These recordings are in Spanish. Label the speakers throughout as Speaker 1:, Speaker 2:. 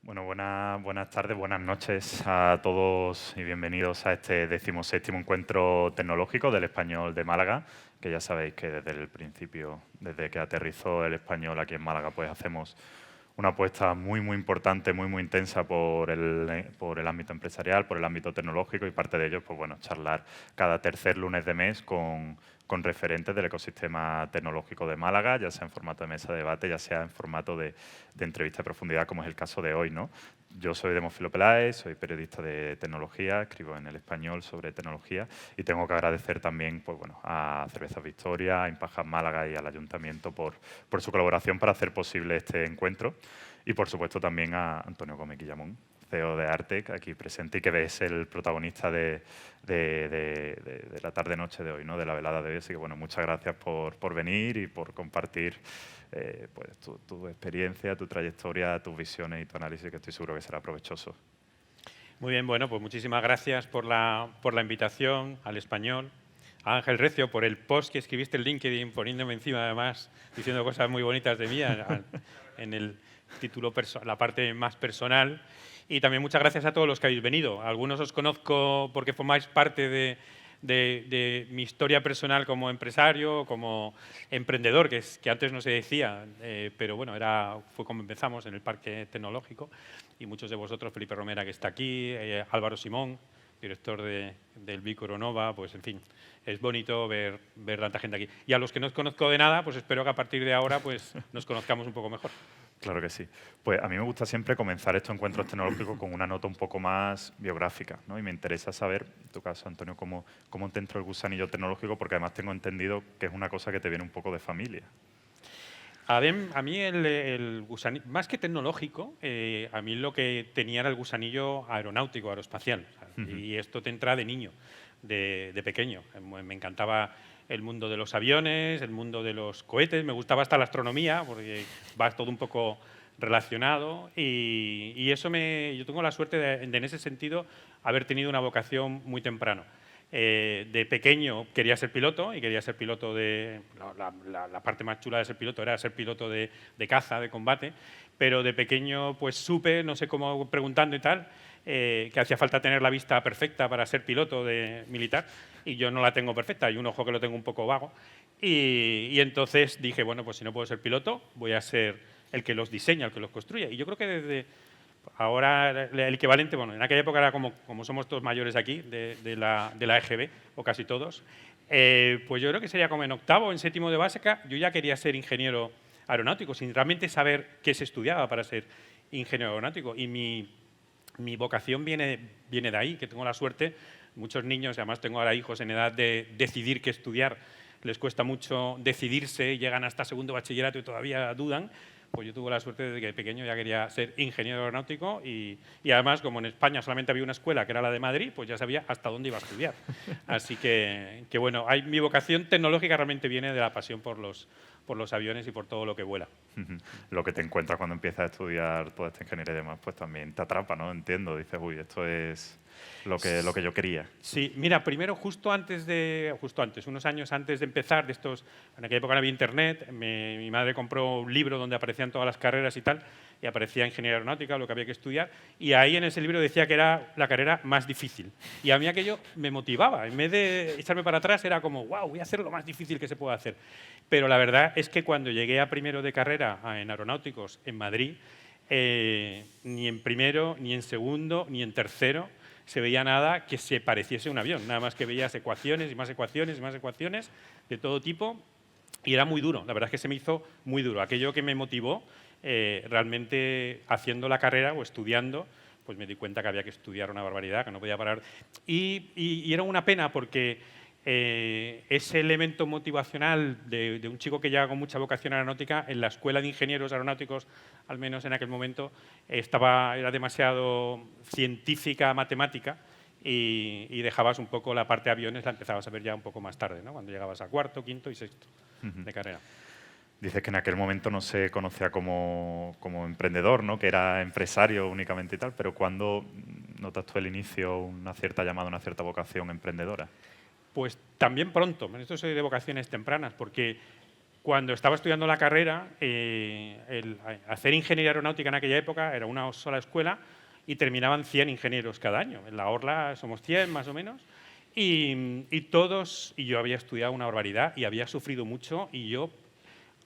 Speaker 1: Bueno, buenas tardes, buenas noches a todos y bienvenidos a este 17º encuentro tecnológico del español de Málaga, que ya sabéis que desde el principio, desde que aterrizó el español aquí en Málaga, pues hacemos una apuesta muy importante, muy intensa por el ámbito empresarial, por el ámbito tecnológico y parte de ello, pues bueno, charlar cada tercer lunes de mes con referentes del ecosistema tecnológico de Málaga, ya sea en formato de mesa de debate, ya sea en formato de entrevista de profundidad, como es el caso de hoy, ¿no? Yo soy Demófilo Peláez, soy periodista de tecnología, escribo en El Español sobre tecnología y tengo que agradecer también pues, bueno, a Cervezas Victoria, a Impajas Málaga y al Ayuntamiento por su colaboración para hacer posible este encuentro. Y por supuesto también a Antonio Gómez Guillamón, CEO de Artec, aquí presente y que es el protagonista de la tarde-noche de hoy, ¿no? De la velada de hoy. Así que bueno, muchas gracias por venir y por compartir pues, tu experiencia, tu trayectoria, tus visiones y tu análisis, que estoy seguro que será provechoso.
Speaker 2: Muy bien, bueno, pues muchísimas gracias por la invitación al Español. A Ángel Recio por el post que escribiste en LinkedIn, poniéndome encima además, diciendo cosas muy bonitas de mí en el título, la parte más personal. Y también muchas gracias a todos los que habéis venido. Algunos os conozco porque formáis parte de mi historia personal como empresario, como emprendedor, que antes no se decía, pero bueno, fue como empezamos en el Parque Tecnológico. Y muchos de vosotros, Felipe Romera, que está aquí, Álvaro Simón, director del Bicoronova, pues en fin, es bonito ver tanta gente aquí. Y a los que no os conozco de nada, pues espero que a partir de ahora pues, nos conozcamos un poco mejor.
Speaker 1: Claro que sí. Pues a mí me gusta siempre comenzar estos encuentros tecnológicos con una nota un poco más biográfica, ¿no? Y me interesa saber, en tu caso, Antonio, cómo te entró el gusanillo tecnológico, porque además tengo entendido que es una cosa que te viene un poco de familia.
Speaker 2: A mí el gusanillo, más que tecnológico, a mí lo que tenía era el gusanillo aeronáutico, aeroespacial. Y esto te entra de niño, de pequeño. Me encantaba el mundo de los aviones, el mundo de los cohetes, me gustaba hasta la astronomía, porque va todo un poco relacionado. Y eso yo tengo la suerte de, en ese sentido, haber tenido una vocación muy temprano. De pequeño quería ser piloto y quería ser piloto de... La parte más chula de ser piloto era ser piloto de caza, de combate, pero de pequeño pues supe, no sé cómo preguntando y tal, que hacía falta tener la vista perfecta para ser piloto de militar y yo no la tengo perfecta, hay un ojo que lo tengo un poco vago y entonces dije, bueno, pues si no puedo ser piloto voy a ser el que los diseña, el que los construye. Y yo creo que desde... Ahora el equivalente, bueno, en aquella época era como somos todos mayores aquí, de la EGB, o casi todos, pues yo creo que sería como en octavo o en séptimo de básica, yo ya quería ser ingeniero aeronáutico, sin realmente saber qué se estudiaba para ser ingeniero aeronáutico. Y mi vocación viene de ahí, que tengo la suerte, muchos niños, además tengo ahora hijos en edad de decidir qué estudiar, les cuesta mucho decidirse, llegan hasta segundo bachillerato y todavía dudan. Pues yo tuve la suerte de que de pequeño ya quería ser ingeniero aeronáutico y además, como en España solamente había una escuela, que era la de Madrid, pues ya sabía hasta dónde iba a estudiar. Así que bueno, mi vocación tecnológica realmente viene de la pasión por los aviones y por todo lo que vuela.
Speaker 1: Lo que te encuentras cuando empiezas a estudiar toda esta ingeniería y demás, pues también te atrapa, ¿no? Entiendo, dices, uy, esto es lo que yo quería.
Speaker 2: Sí, mira, primero justo antes, unos años antes de empezar, en aquella época no había internet, mi madre compró un libro donde aparecían todas las carreras y tal, y aparecía ingeniería aeronáutica, lo que había que estudiar, y ahí en ese libro decía que era la carrera más difícil. Y a mí aquello me motivaba, en vez de echarme para atrás era como, wow, voy a hacer lo más difícil que se pueda hacer. Pero la verdad es que cuando llegué a primero de carrera en aeronáuticos en Madrid, ni en primero, ni en segundo, ni en tercero se veía nada que se pareciese a un avión. Nada más que veías ecuaciones y más ecuaciones y más ecuaciones de todo tipo y era muy duro. La verdad es que se me hizo muy duro. Aquello que me motivó realmente haciendo la carrera o estudiando, pues me di cuenta que había que estudiar una barbaridad, que no podía parar. Y era una pena porque ese elemento motivacional de un chico que llega con mucha vocación aeronáutica, en la escuela de ingenieros aeronáuticos, al menos en aquel momento, era demasiado científica, matemática, y dejabas un poco la parte de aviones, la empezabas a ver ya un poco más tarde, ¿no? Cuando llegabas a cuarto, quinto y sexto de carrera.
Speaker 1: Dices que en aquel momento no se conocía como emprendedor, ¿no? Que era empresario únicamente y tal, pero ¿cuándo notas tú el inicio, una cierta llamada, una cierta vocación emprendedora?
Speaker 2: Pues también pronto, en esto soy de vocaciones tempranas, porque cuando estaba estudiando la carrera, hacer ingeniería aeronáutica en aquella época era una sola escuela y terminaban 100 ingenieros cada año. En la Orla somos 100 más o menos. Y yo había estudiado una barbaridad y había sufrido mucho y yo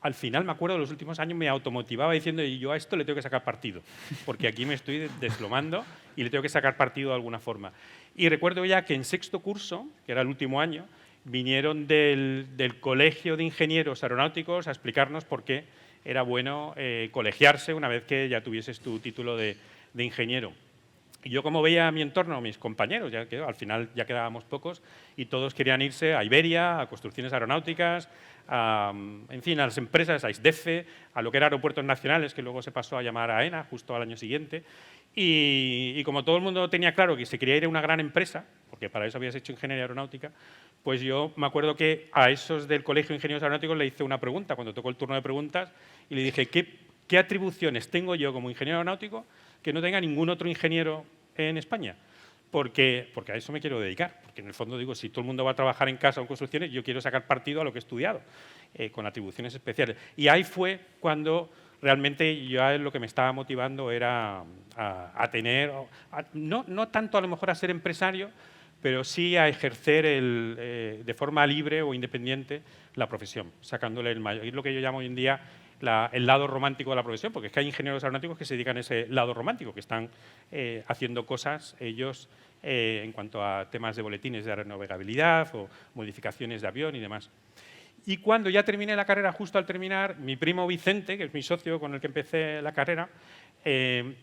Speaker 2: al final, me acuerdo, de los últimos años me automotivaba diciendo y yo a esto le tengo que sacar partido, porque aquí me estoy desplomando y le tengo que sacar partido de alguna forma. Y recuerdo ya que en sexto curso, que era el último año, vinieron del Colegio de Ingenieros Aeronáuticos a explicarnos por qué era bueno colegiarse una vez que ya tuvieses tu título de ingeniero. Y yo, como veía a mi entorno, a mis compañeros, ya que al final ya quedábamos pocos, y todos querían irse a Iberia, a construcciones aeronáuticas, en fin, a las empresas, a ISDEFE, a lo que era Aeropuertos Nacionales, que luego se pasó a llamar AENA, justo al año siguiente. Y como todo el mundo tenía claro que se quería ir a una gran empresa, porque para eso habías hecho ingeniería aeronáutica, pues yo me acuerdo que a esos del Colegio de Ingenieros Aeronáuticos le hice una pregunta, cuando tocó el turno de preguntas, y le dije, ¿qué atribuciones tengo yo como ingeniero aeronáutico que no tenga ningún otro ingeniero en España? Porque a eso me quiero dedicar. Porque en el fondo digo, si todo el mundo va a trabajar en casa o en construcciones, yo quiero sacar partido a lo que he estudiado, con atribuciones especiales. Y ahí fue cuando realmente yo lo que me estaba motivando era a tener, no tanto a lo mejor a ser empresario, pero sí a ejercer de forma libre o independiente la profesión, sacándole el mayor. Es lo que yo llamo hoy en día el lado romántico de la profesión, porque es que hay ingenieros aeronáuticos que se dedican a ese lado romántico, que están haciendo cosas ellos en cuanto a temas de boletines de aeronavegabilidad o modificaciones de avión y demás. Y cuando ya terminé la carrera, justo al terminar, mi primo Vicente, que es mi socio con el que empecé la carrera, él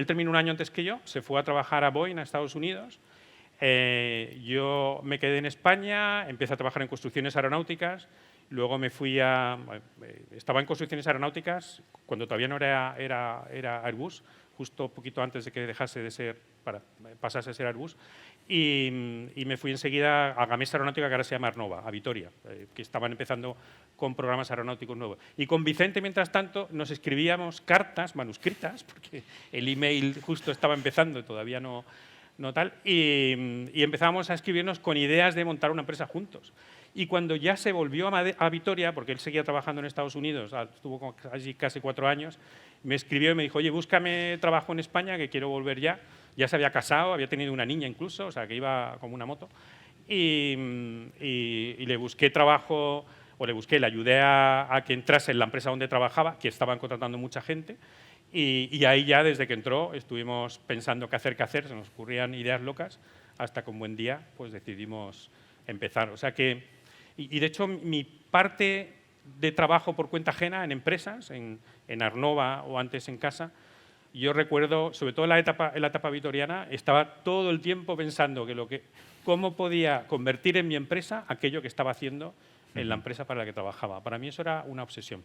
Speaker 2: terminó un año antes que yo, se fue a trabajar a Boeing, a Estados Unidos. Yo me quedé en España, empecé a trabajar en construcciones aeronáuticas. Luego me fui estaba en construcciones aeronáuticas cuando todavía no era Airbus, justo poquito antes de que dejase de ser, pasase a ser Airbus, y me fui enseguida a Gamesa Aeronáutica, que ahora se llama Arnova, a Vitoria, que estaban empezando con programas aeronáuticos nuevos. Y con Vicente, mientras tanto, nos escribíamos cartas manuscritas, porque el email justo estaba empezando, todavía no tal, y empezábamos a escribirnos con ideas de montar una empresa juntos. Y cuando ya se volvió a Vitoria, porque él seguía trabajando en Estados Unidos, estuvo allí casi 4 años, me escribió y me dijo, oye, búscame trabajo en España, que quiero volver ya. Ya se había casado, había tenido una niña incluso, o sea, que iba como una moto. Y le busqué trabajo, le ayudé a que entrase en la empresa donde trabajaba, que estaban contratando mucha gente. Y ahí ya, desde que entró, estuvimos pensando qué hacer, se nos ocurrían ideas locas, hasta que un buen día pues, decidimos empezar. O sea que, y de hecho, mi parte de trabajo por cuenta ajena en empresas, en Arnova o antes en casa, yo recuerdo, sobre todo en la etapa vitoriana, estaba todo el tiempo pensando cómo podía convertir en mi empresa aquello que estaba haciendo en la empresa para la que trabajaba. Para mí eso era una obsesión.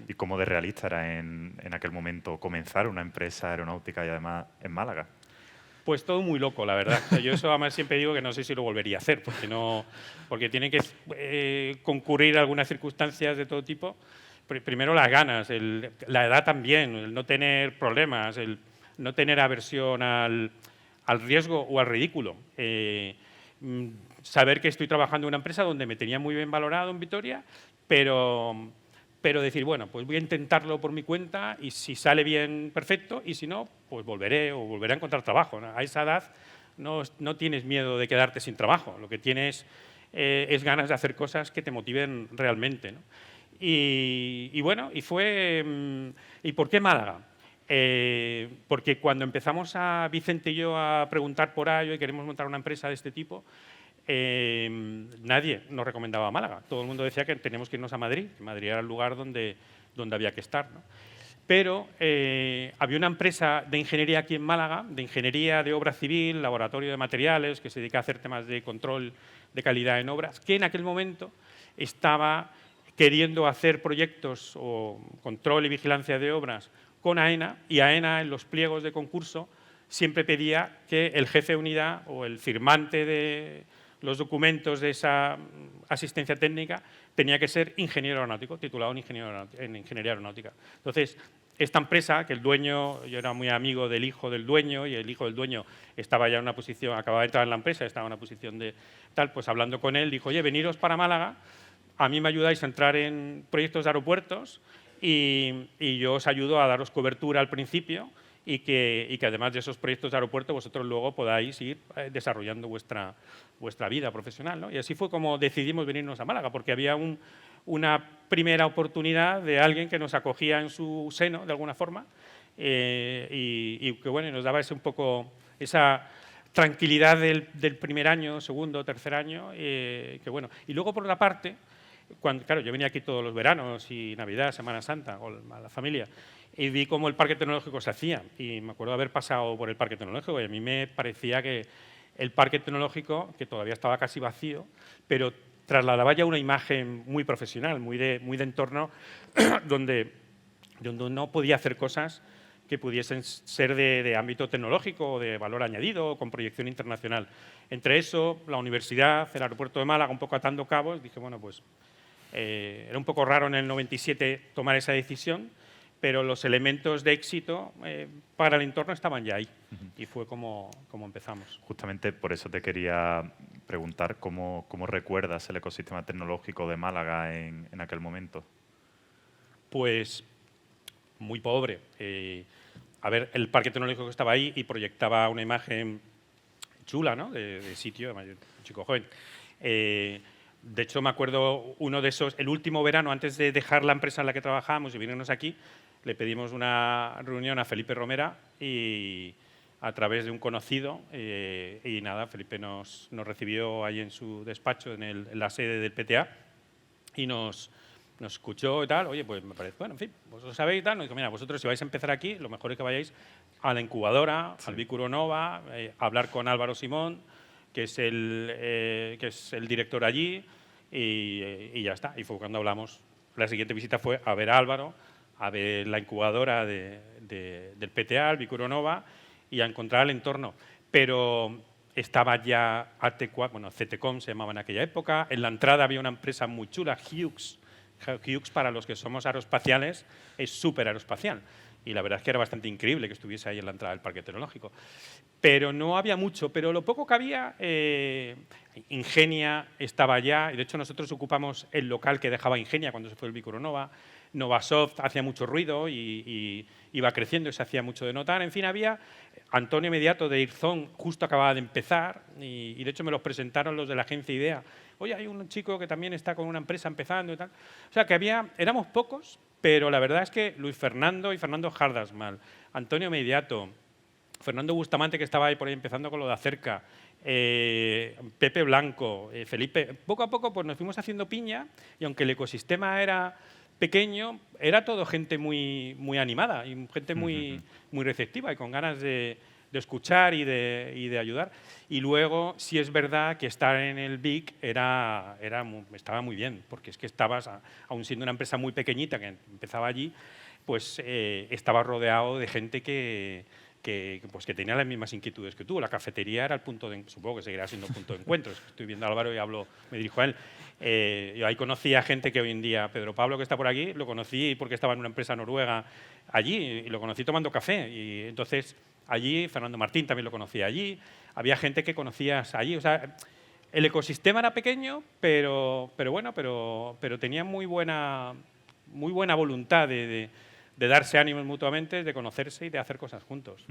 Speaker 1: ¿Y cómo de realista era en aquel momento comenzar una empresa aeronáutica y además en Málaga?
Speaker 2: Pues todo muy loco, la verdad. O sea, yo eso además siempre digo que no sé si lo volvería a hacer, porque tienen que concurrir algunas circunstancias de todo tipo. Primero las ganas, la edad también, el no tener problemas, el no tener aversión al riesgo o al ridículo. Saber que estoy trabajando en una empresa donde me tenía muy bien valorado en Vitoria, pero decir, bueno, pues voy a intentarlo por mi cuenta y si sale bien, perfecto, y si no, pues volveré a encontrar trabajo, ¿no? A esa edad no tienes miedo de quedarte sin trabajo, lo que tienes es ganas de hacer cosas que te motiven realmente, ¿no? Y bueno, ¿y por qué Málaga? Porque cuando empezamos Vicente y yo a preguntar por ahí y queremos montar una empresa de este tipo, nadie nos recomendaba Málaga. Todo el mundo decía que teníamos que irnos a Madrid, que Madrid era el lugar donde había que estar, ¿no? Pero había una empresa de ingeniería aquí en Málaga, de ingeniería de obra civil, laboratorio de materiales, que se dedica a hacer temas de control de calidad en obras, que en aquel momento estaba queriendo hacer proyectos o control y vigilancia de obras con AENA, y AENA en los pliegos de concurso siempre pedía que el jefe de unidad o el firmante de los documentos de esa asistencia técnica tenía que ser ingeniero aeronáutico, titulado en ingeniería aeronáutica. Entonces, esta empresa, que el dueño, yo era muy amigo del hijo del dueño, y el hijo del dueño estaba ya en una posición, acababa de entrar en la empresa, estaba en una posición de tal, pues hablando con él, dijo, oye, veniros para Málaga, a mí me ayudáis a entrar en proyectos de aeropuertos y yo os ayudo a daros cobertura al principio y que además de esos proyectos de aeropuerto vosotros luego podáis ir desarrollando vuestra vida profesional, ¿no? Y así fue como decidimos venirnos a Málaga, porque había una primera oportunidad de alguien que nos acogía en su seno, de alguna forma, y que bueno, nos daba un poco esa tranquilidad del primer año, segundo, tercer año, que bueno. Y luego, por otra parte, claro, yo venía aquí todos los veranos y Navidad, Semana Santa, con la familia, y vi cómo el parque tecnológico se hacía. Y me acuerdo haber pasado por el parque tecnológico y a mí me parecía que el parque tecnológico, que todavía estaba casi vacío, pero trasladaba ya una imagen muy profesional, muy de entorno, donde uno podía hacer cosas que pudiesen ser de ámbito tecnológico o de valor añadido o con proyección internacional. Entre eso, la universidad, el aeropuerto de Málaga, un poco atando cabos, dije, bueno, pues era un poco raro en el 97 tomar esa decisión, pero los elementos de éxito para el entorno estaban ya ahí. Y fue como empezamos.
Speaker 1: Justamente por eso te quería preguntar cómo recuerdas el ecosistema tecnológico de Málaga en aquel momento.
Speaker 2: Pues muy pobre. A ver, el parque tecnológico que estaba ahí y proyectaba una imagen chula, ¿no? De sitio, además, un chico joven. De hecho, me acuerdo uno de esos, el último verano, antes de dejar la empresa en la que trabajábamos y venirnos aquí, le pedimos una reunión a Felipe Romera y a través de un conocido, y nada, Felipe nos recibió ahí en su despacho, en la sede del PTA, y nos escuchó y tal. Oye, pues me parece, bueno, en fin, vosotros sabéis y tal. Nos dijo, mira, vosotros si vais a empezar aquí, lo mejor es que vayáis a la incubadora, al Bicuro Nova, a hablar con Álvaro Simón, que es el director allí, y ya está. Y fue cuando hablamos. La siguiente visita fue a ver a Álvaro, a ver la incubadora del PTA, el Bicuro Nova, y a encontrar el entorno. Pero estaba ya AT4, bueno, CTCom se llamaba en aquella época. En la entrada había una empresa muy chula, Hughes. Hughes, para los que somos aeroespaciales, es súper aeroespacial. Y la verdad es que era bastante increíble que estuviese ahí en la entrada del parque tecnológico. Pero no había mucho, pero lo poco que había, Ingenia estaba allá, y de hecho nosotros ocupamos el local que dejaba Ingenia cuando se fue el Bicuro Nova. Novasoft hacía mucho ruido y iba creciendo y se hacía mucho de notar. En fin, había Antonio Mediato de Irzón, justo acababa de empezar, y de hecho me los presentaron los de la agencia IDEA. Oye, hay un chico que también está con una empresa empezando y tal. O sea, que éramos pocos, pero la verdad es que Luis Fernando y Fernando Hardasmal, Antonio Mediato, Fernando Bustamante, que estaba ahí por ahí empezando con lo de Acerca, Pepe Blanco, Felipe, poco a poco pues nos fuimos haciendo piña, y aunque el ecosistema era pequeño, era todo gente muy animada y gente muy receptiva y con ganas de escuchar y de ayudar. Y luego, sí es verdad que estar en el BIC estaba muy bien, porque es que estabas, aun siendo una empresa muy pequeñita que empezaba allí, pues estabas rodeado de gente que tenía las mismas inquietudes que tú. La cafetería era el punto de, supongo que seguirá siendo el punto de encuentro. Estoy viendo a Álvaro y me dirijo a él. Yo ahí conocí a gente que hoy en día, Pedro Pablo, que está por aquí, lo conocí porque estaba en una empresa noruega allí y lo conocí tomando café. Y entonces allí, Fernando Martín también lo conocía allí. Había gente que conocías allí. O sea, el ecosistema era pequeño, pero tenía muy buena voluntad de darse ánimos mutuamente, de conocerse y de hacer cosas juntos.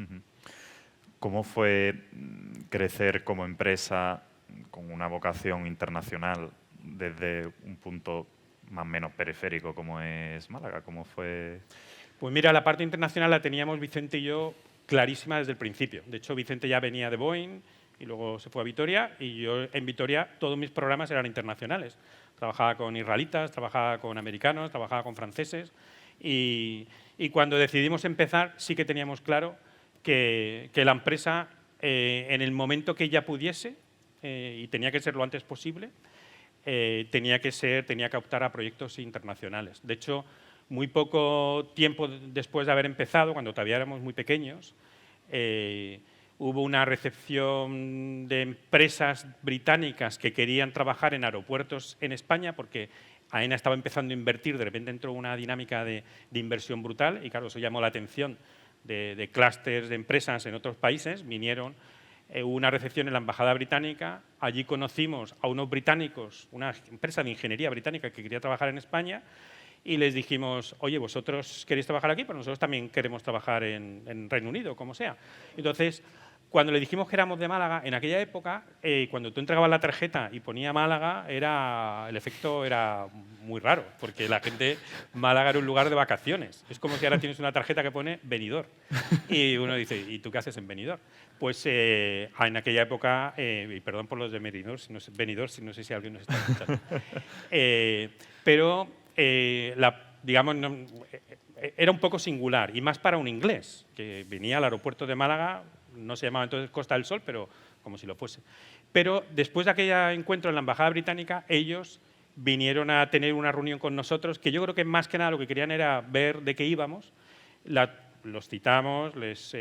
Speaker 1: ¿Cómo fue crecer como empresa con una vocación internacional desde un punto más o menos periférico como es Málaga? ¿Cómo fue?
Speaker 2: Pues mira, la parte internacional la teníamos Vicente y yo clarísima desde el principio. De hecho, Vicente ya venía de Boeing y luego se fue a Vitoria, y yo en Vitoria todos mis programas eran internacionales. Trabajaba con israelitas, trabajaba con americanos, trabajaba con franceses. Y cuando decidimos empezar, sí que teníamos claro que la empresa, en el momento que ella pudiese, y tenía que ser lo antes posible, tenía que optar a proyectos internacionales. De hecho, muy poco tiempo después de haber empezado, cuando todavía éramos muy pequeños, hubo una recepción de empresas británicas que querían trabajar en aeropuertos en España, porque AENA estaba empezando a invertir, de repente entró una dinámica de inversión brutal, y claro, eso llamó la atención de clústeres de empresas en otros países, vinieron hubo una recepción en la Embajada Británica. Allí conocimos a unos británicos, una empresa de ingeniería británica que quería trabajar en España, y les dijimos, oye, ¿vosotros queréis trabajar aquí? Pues nosotros también queremos trabajar en Reino Unido, como sea. Entonces, cuando le dijimos que éramos de Málaga, en aquella época, cuando tú entregabas la tarjeta y ponía Málaga, el efecto era muy raro, porque la gente, Málaga era un lugar de vacaciones. Es como si ahora tienes una tarjeta que pone Benidorm. Y uno dice, ¿y tú qué haces en Benidorm? Pues en aquella época, y perdón por los de Benidorm, si no sé si alguien nos está escuchando, pero digamos, era un poco singular, y más para un inglés, que venía al aeropuerto de Málaga. No se llamaba entonces Costa del Sol, pero como si lo fuese. Pero después de aquel encuentro en la Embajada Británica, ellos vinieron a tener una reunión con nosotros, que yo creo que más que nada lo que querían era ver de qué íbamos. Los citamos, les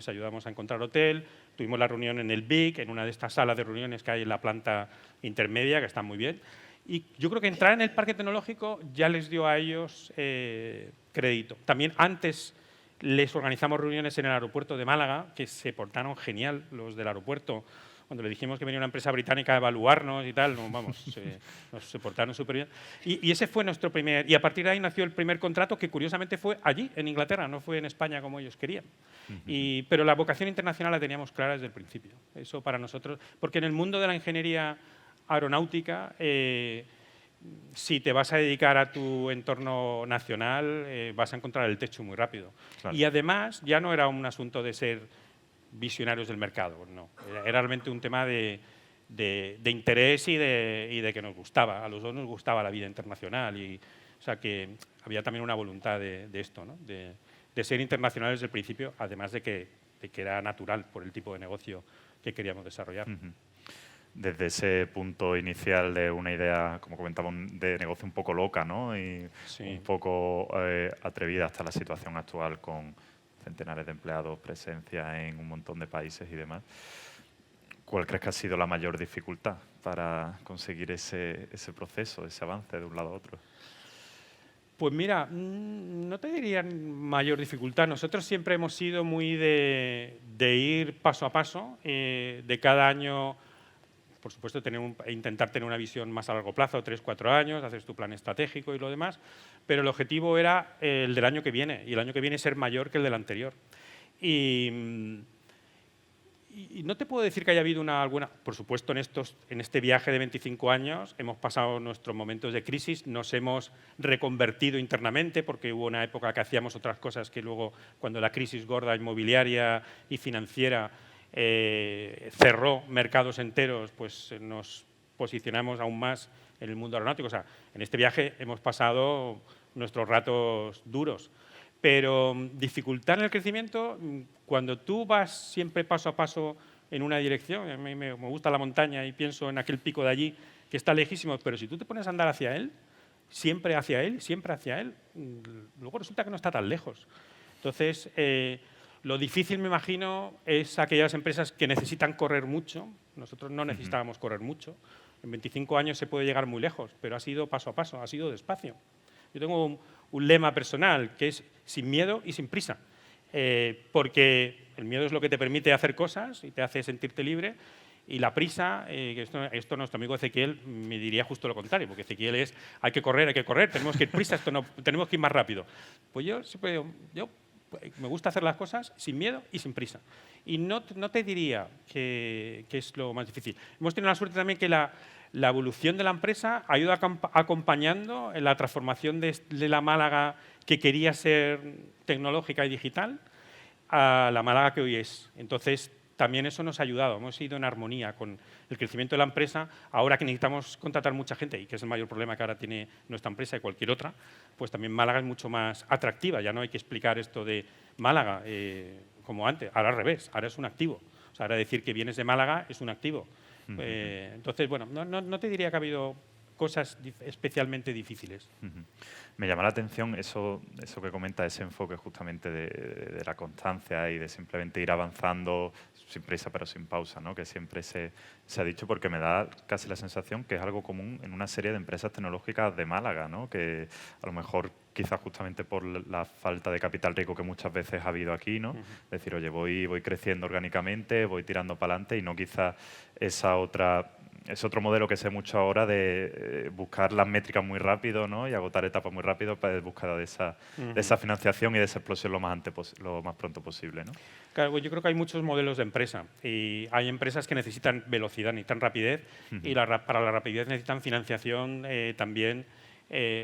Speaker 2: ayudamos a encontrar hotel, tuvimos la reunión en el BIC, en una de estas salas de reuniones que hay en la planta intermedia, que están muy bien. Y yo creo que entrar en el parque tecnológico ya les dio a ellos crédito. También antes les organizamos reuniones en el aeropuerto de Málaga, que se portaron genial los del aeropuerto. Cuando le dijimos que venía una empresa británica a evaluarnos y tal, se portaron súper bien. Y ese fue nuestro primer... Y a partir de ahí nació el primer contrato, que curiosamente fue allí, en Inglaterra, no fue en España como ellos querían. Pero la vocación internacional la teníamos clara desde el principio. Eso para nosotros... Porque en el mundo de la ingeniería aeronáutica... si te vas a dedicar a tu entorno nacional, vas a encontrar el techo muy rápido. Claro. Y además, ya no era un asunto de ser visionarios del mercado, no. Era realmente un tema de interés y de que nos gustaba. A los dos nos gustaba la vida internacional. O sea, que había también una voluntad de esto, ¿no? De ser internacionales desde el principio, además de que era natural por el tipo de negocio que queríamos desarrollar.
Speaker 1: Desde ese punto inicial de una idea, como comentaba, de negocio un poco loca, ¿no? Y sí, un poco atrevida, hasta la situación actual con centenares de empleados, presencia en un montón de países y demás. ¿Cuál crees que ha sido la mayor dificultad para conseguir ese proceso, ese avance de un lado a otro?
Speaker 2: Pues mira, no te diría mayor dificultad. Nosotros siempre hemos sido muy de ir paso a paso, de cada año... Por supuesto, intentar tener una visión más a largo plazo, 3 o 4 años, haces tu plan estratégico y lo demás, pero el objetivo era el del año que viene, y el año que viene ser mayor que el del anterior. Y no te puedo decir que haya habido alguna... Por supuesto, en este viaje de 25 años hemos pasado nuestros momentos de crisis, nos hemos reconvertido internamente, porque hubo una época que hacíamos otras cosas que luego, cuando la crisis gorda inmobiliaria y financiera cerró mercados enteros, pues nos posicionamos aún más en el mundo aeronáutico. O sea, en este viaje hemos pasado nuestros ratos duros, pero dificultad en el crecimiento, cuando tú vas siempre paso a paso en una dirección, a mí me gusta la montaña y pienso en aquel pico de allí que está lejísimo, pero si tú te pones a andar hacia él, siempre hacia él, luego resulta que no está tan lejos. Entonces, lo difícil, me imagino, es aquellas empresas que necesitan correr mucho. Nosotros no necesitábamos correr mucho. En 25 años se puede llegar muy lejos, pero ha sido paso a paso, ha sido despacio. Yo tengo un lema personal, que es sin miedo y sin prisa. Porque el miedo es lo que te permite hacer cosas y te hace sentirte libre. Y la prisa, esto nuestro amigo Ezequiel me diría justo lo contrario, porque Ezequiel es hay que correr, tenemos que ir prisa, tenemos que ir más rápido. Pues yo me gusta hacer las cosas sin miedo y sin prisa. Y no te diría que es lo más difícil. Hemos tenido la suerte también que la evolución de la empresa ha ido acompañando en la transformación de la Málaga que quería ser tecnológica y digital a la Málaga que hoy es. Entonces, también eso nos ha ayudado. Hemos ido en armonía con el crecimiento de la empresa. Ahora que necesitamos contratar mucha gente, y que es el mayor problema que ahora tiene nuestra empresa y cualquier otra, pues también Málaga es mucho más atractiva. Ya no hay que explicar esto de Málaga como antes. Ahora al revés, ahora es un activo. O sea, ahora decir que vienes de Málaga es un activo. Entonces, bueno, no te diría que ha habido cosas especialmente difíciles.
Speaker 1: Me llama la atención eso que comenta, ese enfoque justamente de la constancia y de simplemente ir avanzando sin prisa pero sin pausa, ¿no? Que siempre se ha dicho, porque me da casi la sensación que es algo común en una serie de empresas tecnológicas de Málaga, ¿no? Que a lo mejor quizás justamente por la falta de capital riesgo que muchas veces ha habido aquí, ¿no? Es decir, oye, voy creciendo orgánicamente, voy tirando para adelante y no quizás ese otro modelo que sé mucho ahora de buscar las métricas muy rápido, ¿no? Y agotar etapas muy rápido para búsqueda de esa financiación y de esa explosión lo más pronto posible, ¿no?
Speaker 2: Claro, yo creo que hay muchos modelos de empresa y hay empresas que necesitan velocidad, necesitan rapidez y para la rapidez necesitan financiación también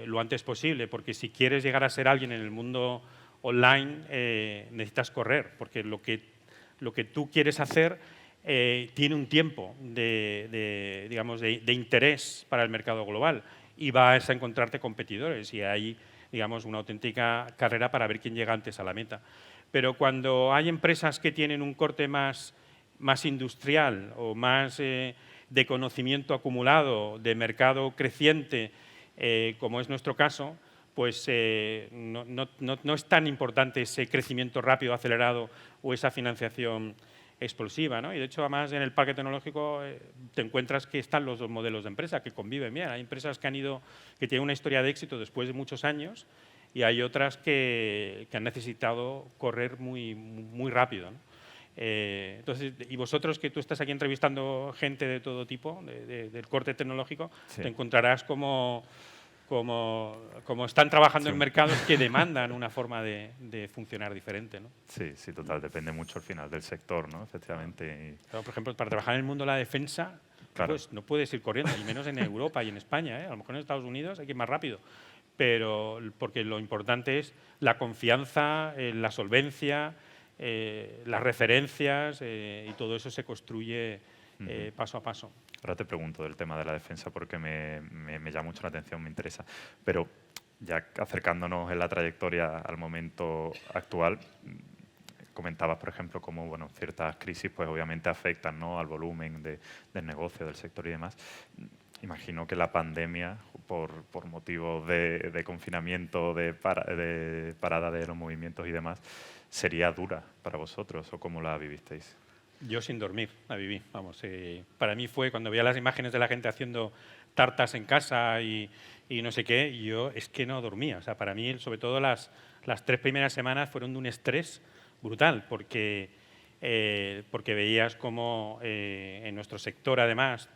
Speaker 2: lo antes posible, porque si quieres llegar a ser alguien en el mundo online necesitas correr, porque lo que tú quieres hacer tiene un tiempo digamos, de interés para el mercado global y vas a encontrarte competidores y hay, digamos, una auténtica carrera para ver quién llega antes a la meta. Pero cuando hay empresas que tienen un corte más industrial o más de conocimiento acumulado, de mercado creciente, como es nuestro caso, pues no es tan importante ese crecimiento rápido, acelerado o esa financiación explosiva, ¿no? Y de hecho, además, en el parque tecnológico te encuentras que están los dos modelos de empresa que conviven bien. Hay empresas que tienen una historia de éxito después de muchos años y hay otras que han necesitado correr muy rápido, ¿no? Entonces, y vosotros que tú estás aquí entrevistando gente de todo tipo, del corte tecnológico,
Speaker 1: Sí.
Speaker 2: te encontrarás como están trabajando en mercados que demandan una forma de funcionar diferente, ¿no?
Speaker 1: Sí, sí, total. Depende mucho al final del sector, ¿no? Efectivamente.
Speaker 2: Claro, por ejemplo, para trabajar en el mundo de la defensa,
Speaker 1: Claro.
Speaker 2: pues no puedes ir corriendo, y menos en Europa y en España, ¿eh? A lo mejor en Estados Unidos hay que ir más rápido, pero porque lo importante es la confianza, la solvencia, las referencias y todo eso se construye paso a paso.
Speaker 1: Ahora te pregunto del tema de la defensa porque me llama mucho la atención, me interesa. Pero ya acercándonos en la trayectoria al momento actual, comentabas, por ejemplo, cómo bueno, ciertas crisis pues obviamente afectan, ¿no?, al volumen del negocio, del sector y demás. Imagino que la pandemia, por motivos de confinamiento, de parada de los movimientos y demás, sería dura para vosotros, ¿o cómo la vivisteis?
Speaker 2: Yo sin dormir la viví, vamos. Para mí fue cuando veía las imágenes de la gente haciendo tartas en casa y no sé qué, y yo es que no dormía. O sea, para mí, sobre todo las 3 primeras semanas fueron de un estrés brutal, porque veías como en nuestro sector, además,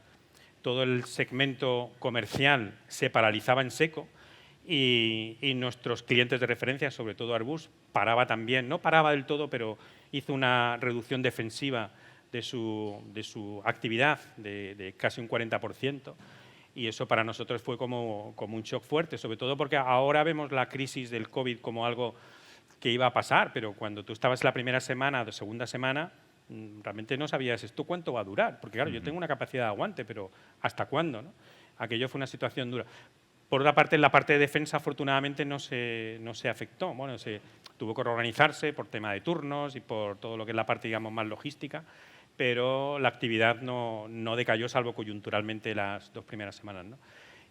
Speaker 2: todo el segmento comercial se paralizaba en seco y nuestros clientes de referencia, sobre todo Airbus, paraba también. No paraba del todo, pero hizo una reducción defensiva de su actividad de casi un 40%. Y eso para nosotros fue como un shock fuerte, sobre todo porque ahora vemos la crisis del COVID como algo que iba a pasar, pero cuando tú estabas la primera semana o segunda semana, realmente no sabías esto cuánto va a durar, porque claro, yo tengo una capacidad de aguante, pero ¿hasta cuándo, no? Aquello fue una situación dura. Por otra parte, en la parte de defensa, afortunadamente, no se afectó. Bueno, se tuvo que reorganizarse por tema de turnos y por todo lo que es la parte, digamos, más logística, pero la actividad no decayó, salvo coyunturalmente las 2 primeras semanas, ¿no?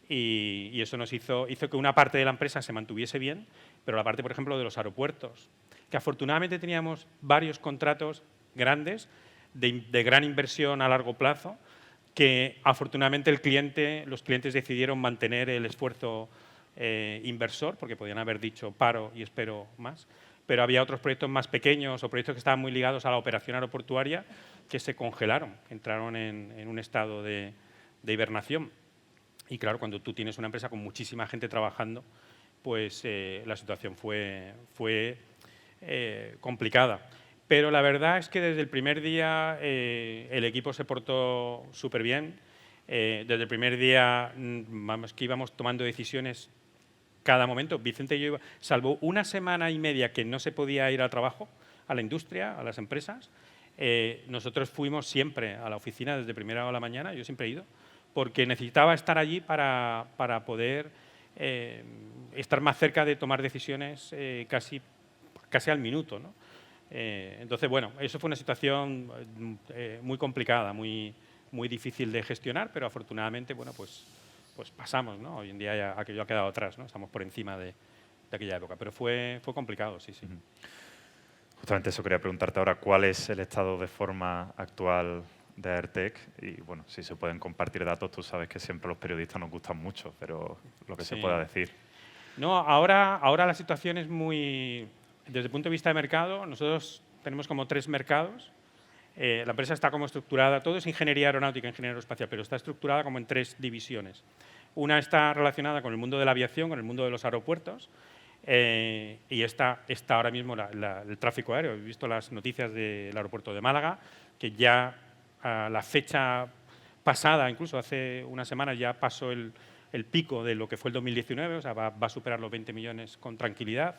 Speaker 2: Y eso nos hizo que una parte de la empresa se mantuviese bien, pero la parte, por ejemplo, de los aeropuertos, que afortunadamente teníamos varios contratos grandes de gran inversión a largo plazo, que afortunadamente los clientes decidieron mantener el esfuerzo inversor, porque podían haber dicho paro y espero más, pero había otros proyectos más pequeños o proyectos que estaban muy ligados a la operación aeroportuaria que se congelaron, entraron en un estado de hibernación. Y claro, cuando tú tienes una empresa con muchísima gente trabajando, pues la situación fue complicada. Pero la verdad es que desde el primer día el equipo se portó súper bien. Desde el primer día vamos, que íbamos tomando decisiones cada momento. Vicente y yo, salvo una semana y media que no se podía ir al trabajo, a la industria, a las empresas, nosotros fuimos siempre a la oficina desde primera hora de la mañana, yo siempre he ido, porque necesitaba estar allí para poder estar más cerca de tomar decisiones casi al minuto, ¿no? Entonces, bueno, eso fue una situación muy complicada, muy difícil de gestionar, pero afortunadamente, bueno, pues pasamos, ¿no? Hoy en día ya aquello ha quedado atrás, ¿no? Estamos por encima de aquella época, pero fue complicado, sí, sí.
Speaker 1: Justamente eso quería preguntarte ahora, ¿cuál es el estado de forma actual de Airtech? Y bueno, si se pueden compartir datos, tú sabes que siempre los periodistas nos gustan mucho, pero lo que se pueda decir.
Speaker 2: No, ahora la situación es muy... Desde el punto de vista de mercado, nosotros tenemos como 3 mercados. La empresa está como estructurada, todo es ingeniería aeronáutica, ingeniería aeroespacial, pero está estructurada como en 3 divisiones. Una está relacionada con el mundo de la aviación, con el mundo de los aeropuertos, y está ahora mismo el tráfico aéreo. He visto las noticias del aeropuerto de Málaga, que ya a la fecha pasada, incluso hace unas semanas, ya pasó el pico de lo que fue el 2019, o sea, va a superar los 20 millones con tranquilidad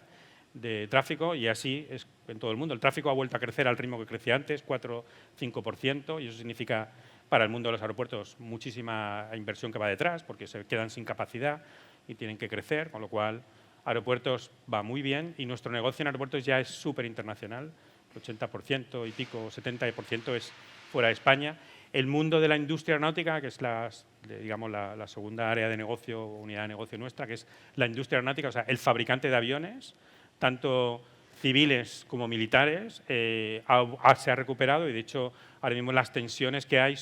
Speaker 2: de tráfico, y así es en todo el mundo. El tráfico ha vuelto a crecer al ritmo que crecía antes, 4-5%, y eso significa para el mundo de los aeropuertos muchísima inversión que va detrás, porque se quedan sin capacidad y tienen que crecer, con lo cual aeropuertos va muy bien, y nuestro negocio en aeropuertos ya es súper internacional, el 80% y pico, 70% es fuera de España. El mundo de la industria aeronáutica, que es digamos, la segunda área de negocio, unidad de negocio nuestra, que es la industria aeronáutica, o sea, el fabricante de aviones, tanto civiles como militares, se ha recuperado, y de hecho ahora mismo las tensiones que hay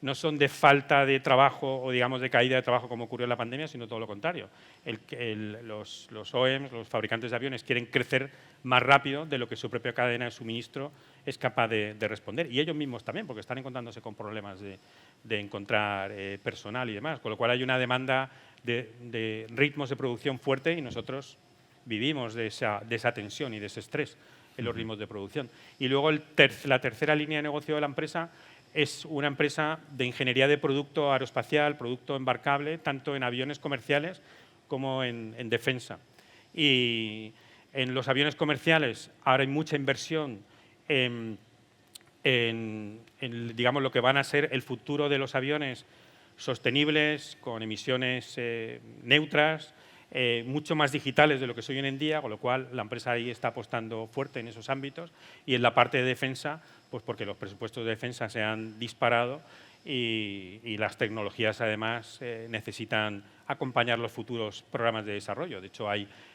Speaker 2: no son de falta de trabajo o, digamos, de caída de trabajo como ocurrió en la pandemia, sino todo lo contrario. Los OEMs, los fabricantes de aviones, quieren crecer más rápido de lo que su propia cadena de suministro es capaz de responder. Y ellos mismos también, porque están encontrándose con problemas de encontrar personal y demás. Con lo cual hay una demanda de ritmos de producción fuerte, y nosotros vivimos de esa tensión y de ese estrés en los ritmos de producción. Y luego la tercera línea de negocio de la empresa es una empresa de ingeniería de producto aeroespacial, producto embarcable, tanto en aviones comerciales como en defensa. Y en los aviones comerciales ahora hay mucha inversión en digamos, lo que van a ser el futuro de los aviones sostenibles, con emisiones neutras, mucho más digitales de lo que soy hoy en día, con lo cual la empresa ahí está apostando fuerte en esos ámbitos. Y en la parte de defensa, pues porque los presupuestos de defensa se han disparado y las tecnologías además necesitan acompañar los futuros programas de desarrollo. De hecho,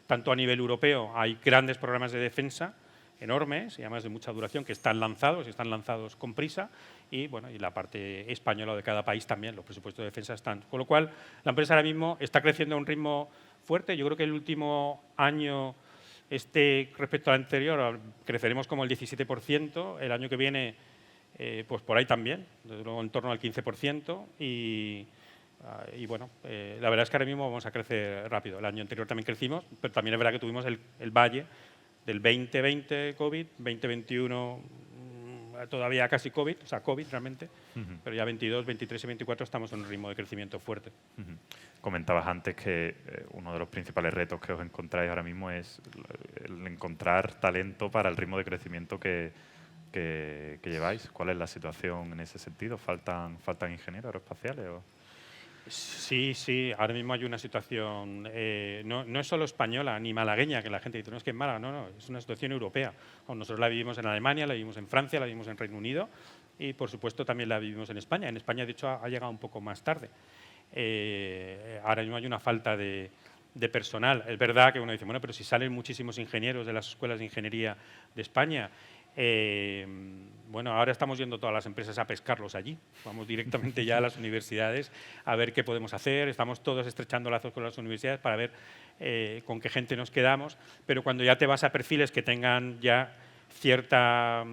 Speaker 2: tanto a nivel europeo hay grandes programas de defensa enormes y además de mucha duración, que están lanzados y están lanzados con prisa, y bueno, y la parte española de cada país también, los presupuestos de defensa están. Con lo cual, la empresa ahora mismo está creciendo a un ritmo fuerte. Yo creo que el último año, respecto al anterior, creceremos como el 17%, el año que viene pues por ahí también, desde luego en torno al 15%, y bueno, la verdad es que ahora mismo vamos a crecer rápido. El año anterior también crecimos, pero también es verdad que tuvimos el valle del 2020 COVID, 2021 todavía casi COVID, o sea, COVID realmente, pero ya 22, 23 y 24 estamos en un ritmo de crecimiento fuerte.
Speaker 1: Comentabas antes que uno de los principales retos que os encontráis ahora mismo es el encontrar talento para el ritmo de crecimiento que lleváis. ¿Cuál es la situación en ese sentido? ¿Faltan ingenieros aeroespaciales?
Speaker 2: Sí, ahora mismo hay una situación, no es solo española ni malagueña, que la gente dice, no es que es Málaga, no, es una situación europea. Nosotros la vivimos en Alemania, la vivimos en Francia, la vivimos en Reino Unido, y por supuesto también la vivimos en España. En España, de hecho, ha llegado un poco más tarde. Ahora mismo hay una falta de personal. Es verdad que uno dice, bueno, pero si salen muchísimos ingenieros de las escuelas de ingeniería de España, bueno, ahora estamos yendo todas las empresas a pescarlos allí. Vamos directamente ya a las universidades a ver qué podemos hacer. Estamos todos estrechando lazos con las universidades para ver con qué gente nos quedamos. Pero cuando ya te vas a perfiles que tengan ya cierta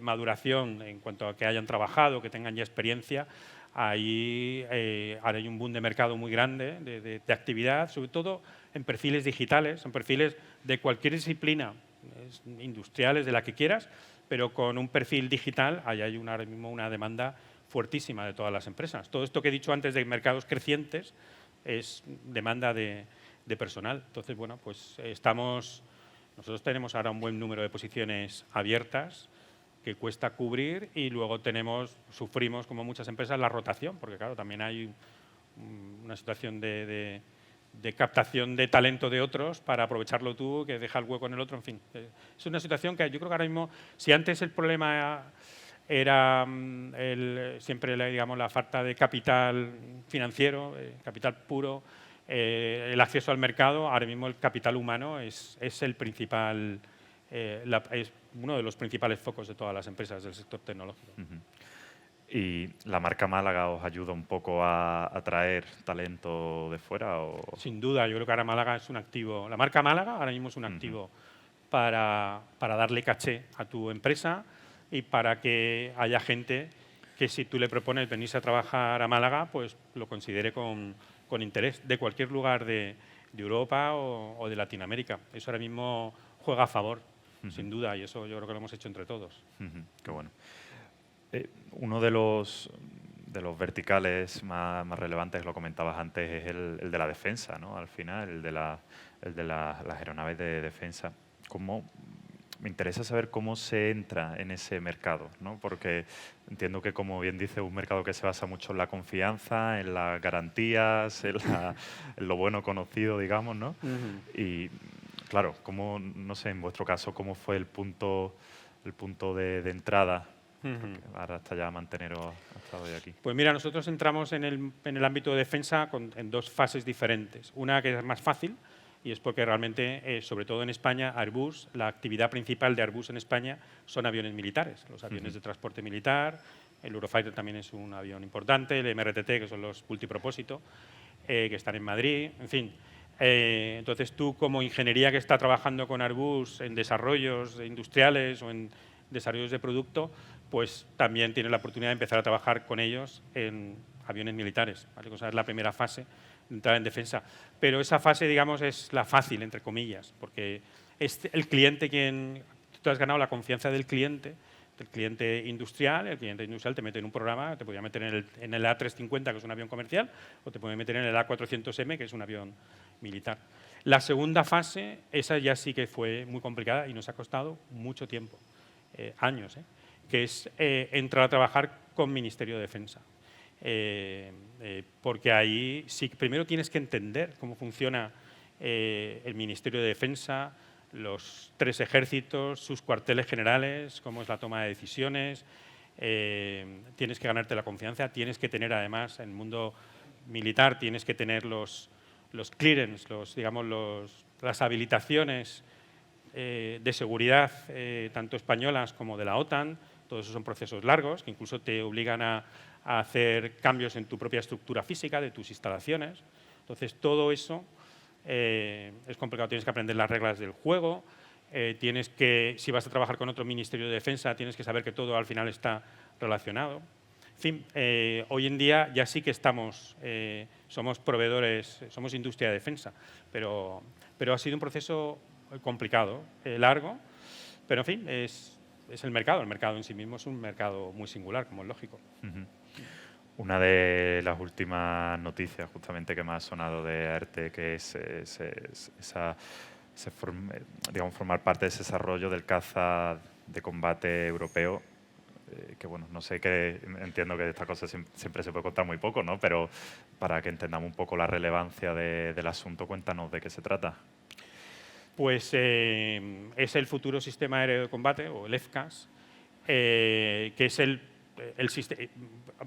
Speaker 2: maduración en cuanto a que hayan trabajado, que tengan ya experiencia, ahí ahora hay un boom de mercado muy grande de actividad, sobre todo en perfiles digitales, en perfiles de cualquier disciplina, industriales, de la que quieras, pero con un perfil digital, ahí hay ahora mismo una demanda fuertísima de todas las empresas. Todo esto que he dicho antes de mercados crecientes es demanda de personal. Entonces, bueno, pues nosotros tenemos ahora un buen número de posiciones abiertas que cuesta cubrir, y luego sufrimos, como muchas empresas, la rotación, porque claro, también hay una situación de captación de talento de otros para aprovecharlo tú, que deja el hueco en el otro, en fin. Es una situación que yo creo que ahora mismo, si antes el problema era siempre, digamos, la falta de capital financiero, capital puro, el acceso al mercado, ahora mismo el capital humano es el principal, es uno de los principales focos de todas las empresas del sector tecnológico.
Speaker 1: ¿Y la marca Málaga os ayuda un poco a atraer talento de fuera?
Speaker 2: Sin duda, yo creo que ahora Málaga es un activo. La marca Málaga ahora mismo es un activo para darle caché a tu empresa y para que haya gente que si tú le propones venirse a trabajar a Málaga, pues lo considere con interés de cualquier lugar de Europa o de Latinoamérica. Eso ahora mismo juega a favor, sin duda, y eso yo creo que lo hemos hecho entre todos.
Speaker 1: Qué bueno. Uno de los verticales más relevantes, lo comentabas antes, es el de la defensa, ¿no? Al final, el de las aeronaves de defensa. Me interesa saber cómo se entra en ese mercado, ¿no? Porque entiendo que, como bien dice, es un mercado que se basa mucho en la confianza, en las garantías, en lo bueno conocido, digamos, ¿no? Y claro, no sé, en vuestro caso, ¿cómo fue el punto de entrada? Ahora hasta ya manteneros hasta hoy aquí.
Speaker 2: Pues mira, nosotros entramos en el ámbito de defensa en dos fases diferentes. Una que es más fácil, y es porque realmente, sobre todo en España, Airbus, la actividad principal de Airbus en España son aviones militares, los aviones de transporte militar. El Eurofighter también es un avión importante, el MRTT, que son los multipropósito, que están en Madrid, en fin. Entonces tú, como ingeniería que está trabajando con Airbus en desarrollos industriales o en desarrollos de producto, pues también tienes la oportunidad de empezar a trabajar con ellos en aviones militares, ¿vale? O sea, es la primera fase de entrar en defensa. Pero esa fase, digamos, es la fácil, entre comillas, porque es el cliente quien... Tú has ganado la confianza del cliente industrial. El cliente industrial te mete en un programa, te podría meter en el A350, que es un avión comercial, o te puede meter en el A400M, que es un avión militar. La segunda fase, esa ya sí que fue muy complicada y nos ha costado mucho tiempo, años, que es entrar a trabajar con Ministerio de Defensa. Porque ahí sí, primero tienes que entender cómo funciona el Ministerio de Defensa, los tres ejércitos, sus cuarteles generales, cómo es la toma de decisiones. Tienes que ganarte la confianza, tienes que tener además en el mundo militar, tienes que tener los clearance, las habilitaciones de seguridad, tanto españolas como de la OTAN. Todos esos son procesos largos que incluso te obligan a hacer cambios en tu propia estructura física de tus instalaciones. Entonces, todo eso es complicado. Tienes que aprender las reglas del juego. Si vas a trabajar con otro Ministerio de Defensa, tienes que saber que todo al final está relacionado. En fin, hoy en día ya sí que somos proveedores, somos industria de defensa, pero ha sido un proceso complicado, largo, pero en fin, es el mercado. El mercado en sí mismo es un mercado muy singular, como es lógico.
Speaker 1: Una de las últimas noticias justamente que me ha sonado de AERTE, que es formar parte de ese desarrollo del caza de combate europeo, que bueno, no sé, entiendo que de esta cosa siempre se puede contar muy poco, ¿no? Pero para que entendamos un poco la relevancia del asunto, cuéntanos de qué se trata.
Speaker 2: Pues es el futuro sistema aéreo de combate, o el FCAS, que es el sistema.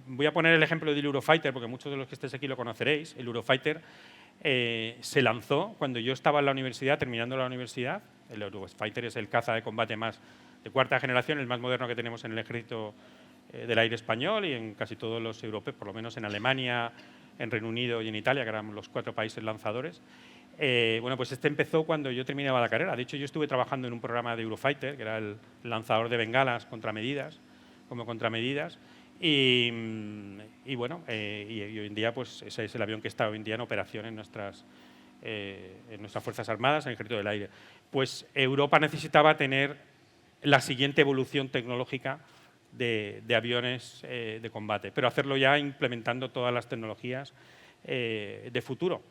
Speaker 2: Voy a poner el ejemplo del Eurofighter, porque muchos de los que estéis aquí lo conoceréis. El Eurofighter se lanzó cuando yo estaba en la universidad, terminando la universidad. El Eurofighter es el caza de combate más de cuarta generación, el más moderno que tenemos en el ejército del aire español y en casi todos los europeos, por lo menos en Alemania, en Reino Unido y en Italia, que eran los 4 países lanzadores. Bueno, pues este empezó cuando yo terminaba la carrera. De hecho, yo estuve trabajando en un programa de Eurofighter, que era el lanzador de bengalas como contramedidas. Y bueno, y hoy en día, pues ese es el avión que está hoy en día en operación en nuestras Fuerzas Armadas, en el Ejército del Aire. Pues Europa necesitaba tener la siguiente evolución tecnológica de aviones de combate, pero hacerlo ya implementando todas las tecnologías de futuro.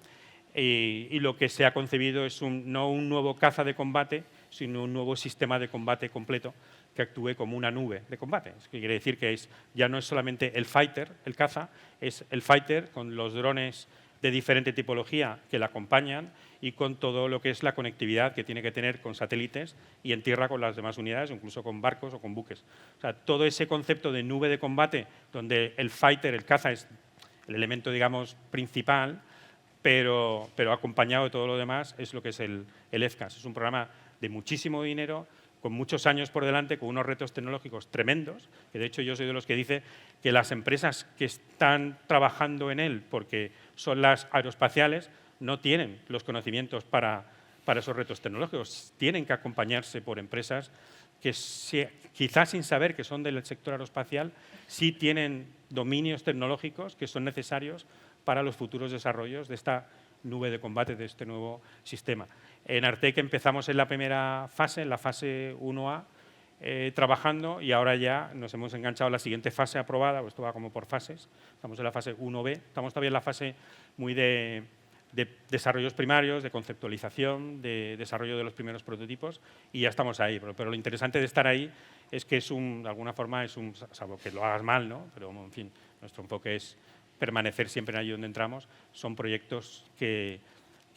Speaker 2: Y lo que se ha concebido es no un nuevo caza de combate, sino un nuevo sistema de combate completo que actúe como una nube de combate. Es que quiere decir que ya no es solamente el fighter, el caza, es el fighter con los drones de diferente tipología que la acompañan y con todo lo que es la conectividad que tiene que tener con satélites y en tierra con las demás unidades, incluso con barcos o con buques. O sea, todo ese concepto de nube de combate, donde el fighter, el caza, es el elemento, digamos, principal, pero acompañado de todo lo demás, es lo que es el FCAS. Es un programa de muchísimo dinero, con muchos años por delante, con unos retos tecnológicos tremendos, que de hecho yo soy de los que dice que las empresas que están trabajando en él, porque son las aeroespaciales, no tienen los conocimientos para esos retos tecnológicos. Tienen que acompañarse por empresas que quizás sin saber que son del sector aeroespacial, sí tienen dominios tecnológicos que son necesarios para los futuros desarrollos de esta nube de combate, de este nuevo sistema. En Artec empezamos en la primera fase, en la fase 1A, trabajando, y ahora ya nos hemos enganchado a la siguiente fase aprobada, esto va como por fases, estamos en la fase 1B, estamos todavía en la fase muy de desarrollos primarios, de conceptualización, de desarrollo de los primeros prototipos, y ya estamos ahí. Pero lo interesante de estar ahí es que de alguna forma salvo que lo hagas mal, ¿no? Pero en fin, nuestro enfoque es permanecer siempre allí donde entramos. Son proyectos que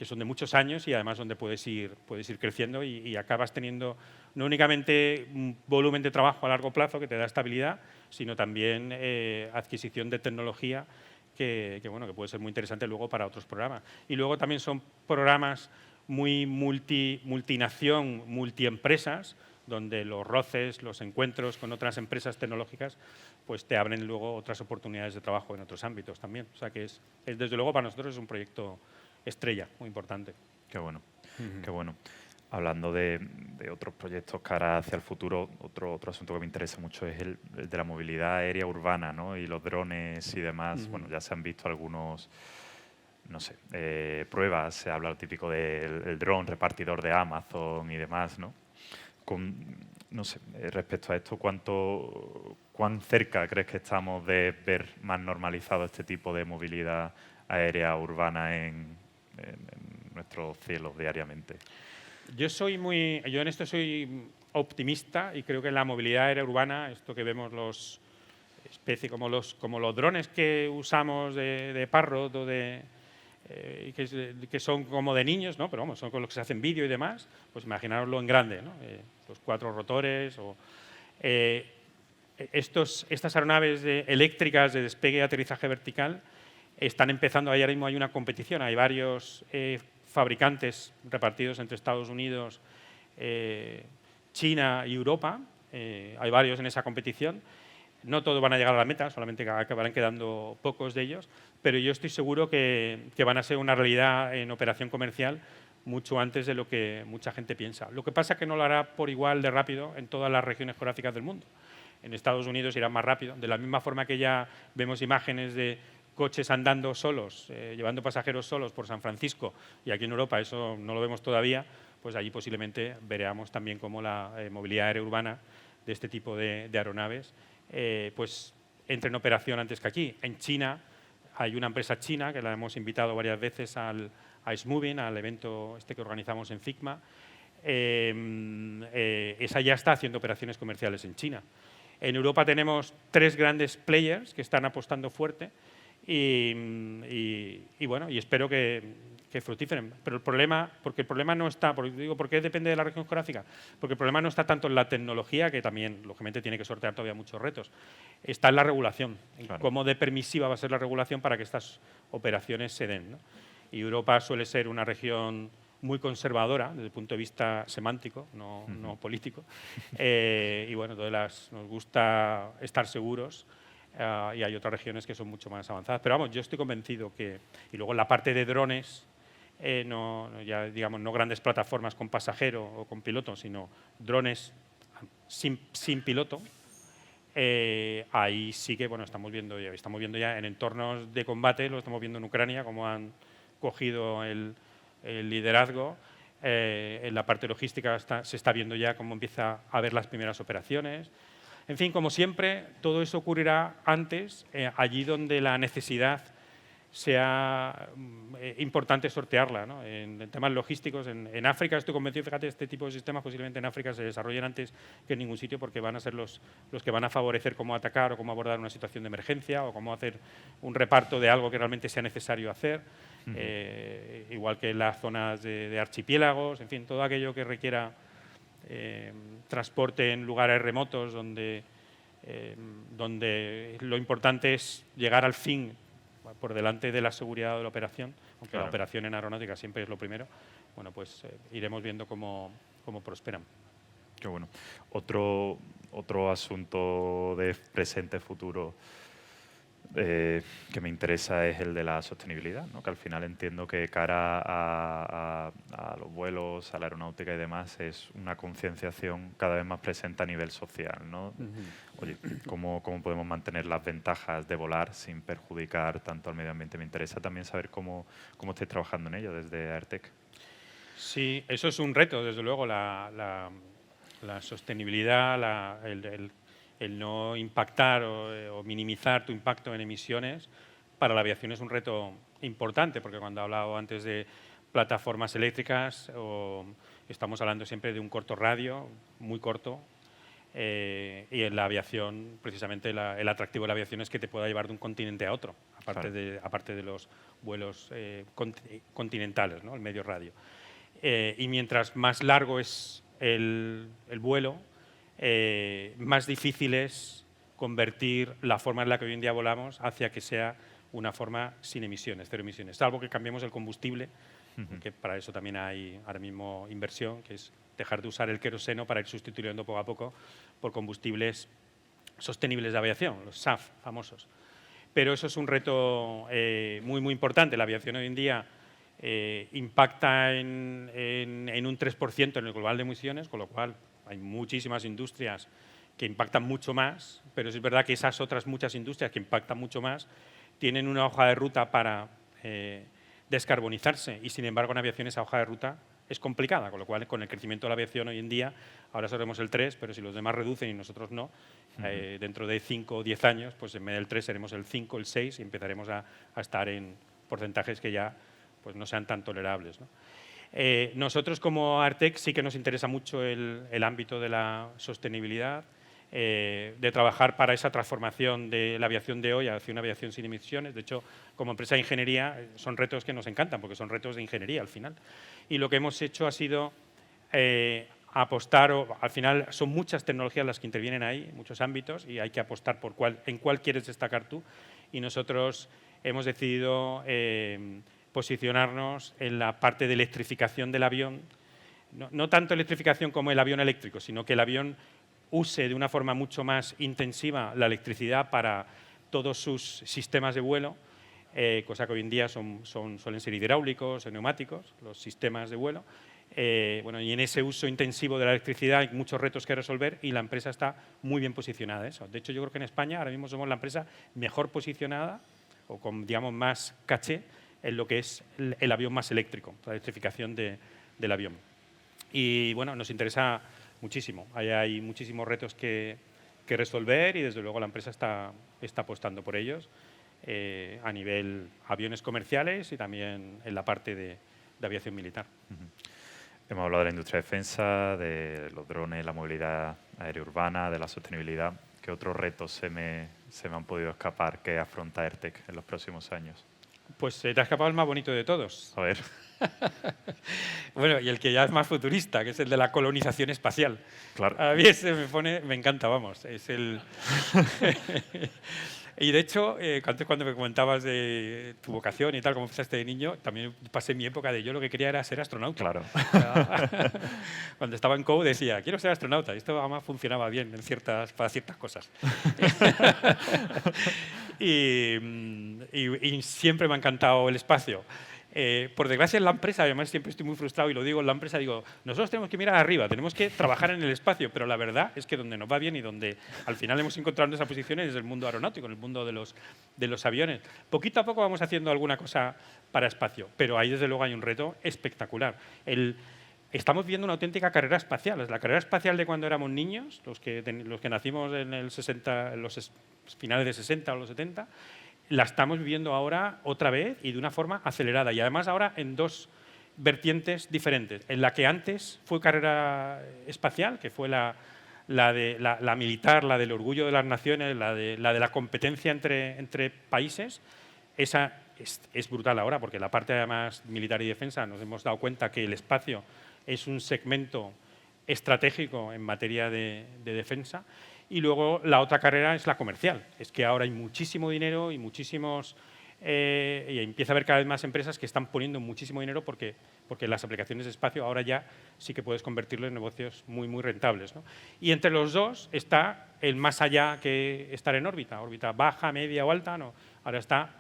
Speaker 2: son de muchos años y además donde puedes ir creciendo y acabas teniendo no únicamente un volumen de trabajo a largo plazo que te da estabilidad, sino también adquisición de tecnología que puede ser muy interesante luego para otros programas. Y luego también son programas muy multinación, multiempresas, donde los roces, los encuentros con otras empresas tecnológicas, pues te abren luego otras oportunidades de trabajo en otros ámbitos también. O sea que desde luego para nosotros es un proyecto estrella, muy importante.
Speaker 1: Qué bueno, qué bueno. Hablando de otros proyectos cara hacia el futuro, otro asunto que me interesa mucho es el de la movilidad aérea urbana, ¿no? Y los drones y demás. Bueno, ya se han visto algunos, no sé, pruebas. Se habla típico del dron repartidor de Amazon y demás, ¿no? No sé, respecto a esto, ¿cuán cerca crees que estamos de ver más normalizado este tipo de movilidad aérea urbana en nuestros cielos diariamente?
Speaker 2: Yo en esto soy optimista y creo que en la movilidad aérea urbana, esto que vemos como los drones que usamos de Parrot o que son como de niños, ¿no? Pero vamos, son con los que se hacen vídeo y demás, pues imaginaroslo en grande, ¿no? Los 4 rotores estas aeronaves eléctricas de despegue y aterrizaje vertical están empezando. Ahora mismo hay una competición, hay varios fabricantes repartidos entre Estados Unidos, China y Europa. Hay varios en esa competición. No todos van a llegar a la meta, solamente acabarán quedando pocos de ellos, pero yo estoy seguro que van a ser una realidad en operación comercial mucho antes de lo que mucha gente piensa. Lo que pasa es que no lo hará por igual de rápido en todas las regiones geográficas del mundo. En Estados Unidos irá más rápido, de la misma forma que ya vemos imágenes de coches andando solos, llevando pasajeros solos por San Francisco, y aquí en Europa eso no lo vemos todavía, pues allí posiblemente veamos también cómo la movilidad aérea urbana de este tipo de aeronaves pues entre en operación antes que aquí. En China hay una empresa china que la hemos invitado varias veces a Smooviing, al evento que organizamos en Figma. Esa ya está haciendo operaciones comerciales en China. En Europa tenemos 3 grandes players que están apostando fuerte y espero que fructíferen. Pero el problema no está, ¿por qué depende de la región geográfica? Porque el problema no está tanto en la tecnología, que también, lógicamente, tiene que sortear todavía muchos retos. Está en la regulación, en cómo de permisiva va a ser la regulación para que estas operaciones se den, ¿no? Y Europa suele ser una región muy conservadora desde el punto de vista semántico, no político. Y bueno, todas nos gusta estar seguros. Y hay otras regiones que son mucho más avanzadas. Pero vamos, yo estoy convencido que... Y luego en la parte de drones, no grandes plataformas con pasajero o con piloto, sino drones sin piloto. Ahí sí que estamos viendo ya en entornos de combate, lo estamos viendo en Ucrania, cómo han cogido el liderazgo. En la parte logística se está viendo ya cómo empieza a haber las primeras operaciones. En fin, como siempre, todo eso ocurrirá antes, allí donde la necesidad sea importante sortearla, ¿no? En temas logísticos, en África estoy convencido, fíjate, este tipo de sistemas posiblemente en África se desarrollen antes que en ningún sitio, porque van a ser los que van a favorecer cómo atacar o cómo abordar una situación de emergencia o cómo hacer un reparto de algo que realmente sea necesario hacer, igual que en las zonas de archipiélagos, en fin, todo aquello que requiera transporte en lugares remotos donde lo importante es llegar al fin por delante de la seguridad de la operación, aunque la operación en aeronáutica siempre es lo primero. Bueno, pues iremos viendo cómo prosperan.
Speaker 1: Qué bueno. Otro asunto de presente-futuro que me interesa es el de la sostenibilidad, ¿no? Que al final entiendo que cara a los vuelos, a la aeronáutica y demás, es una concienciación cada vez más presente a nivel social, ¿no? Oye, ¿cómo podemos mantener las ventajas de volar sin perjudicar tanto al medio ambiente? Me interesa también saber cómo estáis trabajando en ello desde Airtec.
Speaker 2: Sí, eso es un reto, desde luego, la sostenibilidad, el no impactar o minimizar tu impacto en emisiones para la aviación es un reto importante, porque cuando he hablado antes de plataformas eléctricas, estamos hablando siempre de un corto radio, muy corto, y en la aviación, precisamente, el atractivo de la aviación es que te pueda llevar de un continente a otro, aparte de los vuelos continentales, ¿no? El medio radio. Y mientras más largo es el vuelo, más difícil es convertir la forma en la que hoy en día volamos hacia que sea una forma sin emisiones, cero emisiones, salvo que cambiemos el combustible, que para eso también hay ahora mismo inversión, que es dejar de usar el queroseno para ir sustituyendo poco a poco por combustibles sostenibles de aviación, los SAF famosos. Pero eso es un reto muy, muy importante. La aviación hoy en día impacta en un 3% en el global de emisiones, con lo cual hay muchísimas industrias que impactan mucho más, pero es verdad que esas otras muchas industrias que impactan mucho más tienen una hoja de ruta para descarbonizarse y, sin embargo, en aviación esa hoja de ruta es complicada, con lo cual, con el crecimiento de la aviación hoy en día, ahora seremos el 3, pero si los demás reducen y nosotros no, dentro de 5 o 10 años, pues en vez del 3 seremos el 5, el 6 y empezaremos a estar en porcentajes que ya pues no sean tan tolerables, ¿no? Nosotros como Airtec sí que nos interesa mucho el ámbito de la sostenibilidad, de trabajar para esa transformación de la aviación de hoy hacia una aviación sin emisiones. De hecho, como empresa de ingeniería, son retos que nos encantan porque son retos de ingeniería al final. Y lo que hemos hecho ha sido apostar, al final son muchas tecnologías las que intervienen ahí, muchos ámbitos, y hay que apostar por en cuál quieres destacar tú. Y nosotros hemos decidido posicionarnos en la parte de electrificación del avión, no tanto electrificación como el avión eléctrico, sino que el avión use de una forma mucho más intensiva la electricidad para todos sus sistemas de vuelo, cosa que hoy en día suelen ser hidráulicos o neumáticos, los sistemas de vuelo. Bueno, y en ese uso intensivo de la electricidad hay muchos retos que resolver y la empresa está muy bien posicionada en eso. De hecho, yo creo que en España ahora mismo somos la empresa mejor posicionada o con, digamos, más caché en lo que es el avión más eléctrico, la electrificación del avión. Y bueno, nos interesa muchísimo. Hay muchísimos retos que resolver y desde luego la empresa está apostando por ellos a nivel aviones comerciales y también en la parte de aviación militar.
Speaker 1: Hemos hablado de la industria de defensa, de los drones, la movilidad aérea urbana, de la sostenibilidad. ¿Qué otros retos se me han podido escapar que afronta Airtec en los próximos años?
Speaker 2: Pues te ha escapado el más bonito de todos.
Speaker 1: A ver.
Speaker 2: Bueno, y el que ya es más futurista, que es el de la colonización espacial.
Speaker 1: Claro.
Speaker 2: A mí ese me encanta, vamos. Es el... Y de hecho, antes cuando me comentabas de tu vocación y tal, cómo empezaste de niño, también pasé mi época de yo lo que quería era ser astronauta.
Speaker 1: Claro.
Speaker 2: Cuando estaba en COU decía, quiero ser astronauta. Y esto además funcionaba bien para ciertas cosas. y siempre me ha encantado el espacio. Por desgracia en la empresa, además siempre estoy muy frustrado y lo digo en la empresa, digo, nosotros tenemos que mirar arriba, tenemos que trabajar en el espacio, pero la verdad es que donde nos va bien y donde al final hemos encontrado en esa posición es el mundo aeronáutico, en el mundo de los aviones. Poquito a poco vamos haciendo alguna cosa para espacio, pero ahí desde luego hay un reto espectacular. Estamos viendo una auténtica carrera espacial. Es la carrera espacial de cuando éramos niños, los que nacimos en los finales de 60 o los 70, la estamos viviendo ahora otra vez y de una forma acelerada. Y además ahora en dos vertientes diferentes. En la que antes fue carrera espacial, que fue la militar, la del orgullo de las naciones, la de la competencia entre países. Esa es brutal ahora, porque la parte además militar y defensa nos hemos dado cuenta que el espacio es un segmento estratégico en materia de defensa. Y luego la otra carrera es la comercial. Es que ahora hay muchísimo dinero y muchísimos y empieza a haber cada vez más empresas que están poniendo muchísimo dinero porque las aplicaciones de espacio ahora ya sí que puedes convertirlo en negocios muy, muy rentables, ¿no? Y entre los dos está el más allá que estar en órbita baja, media o alta, no. Ahora está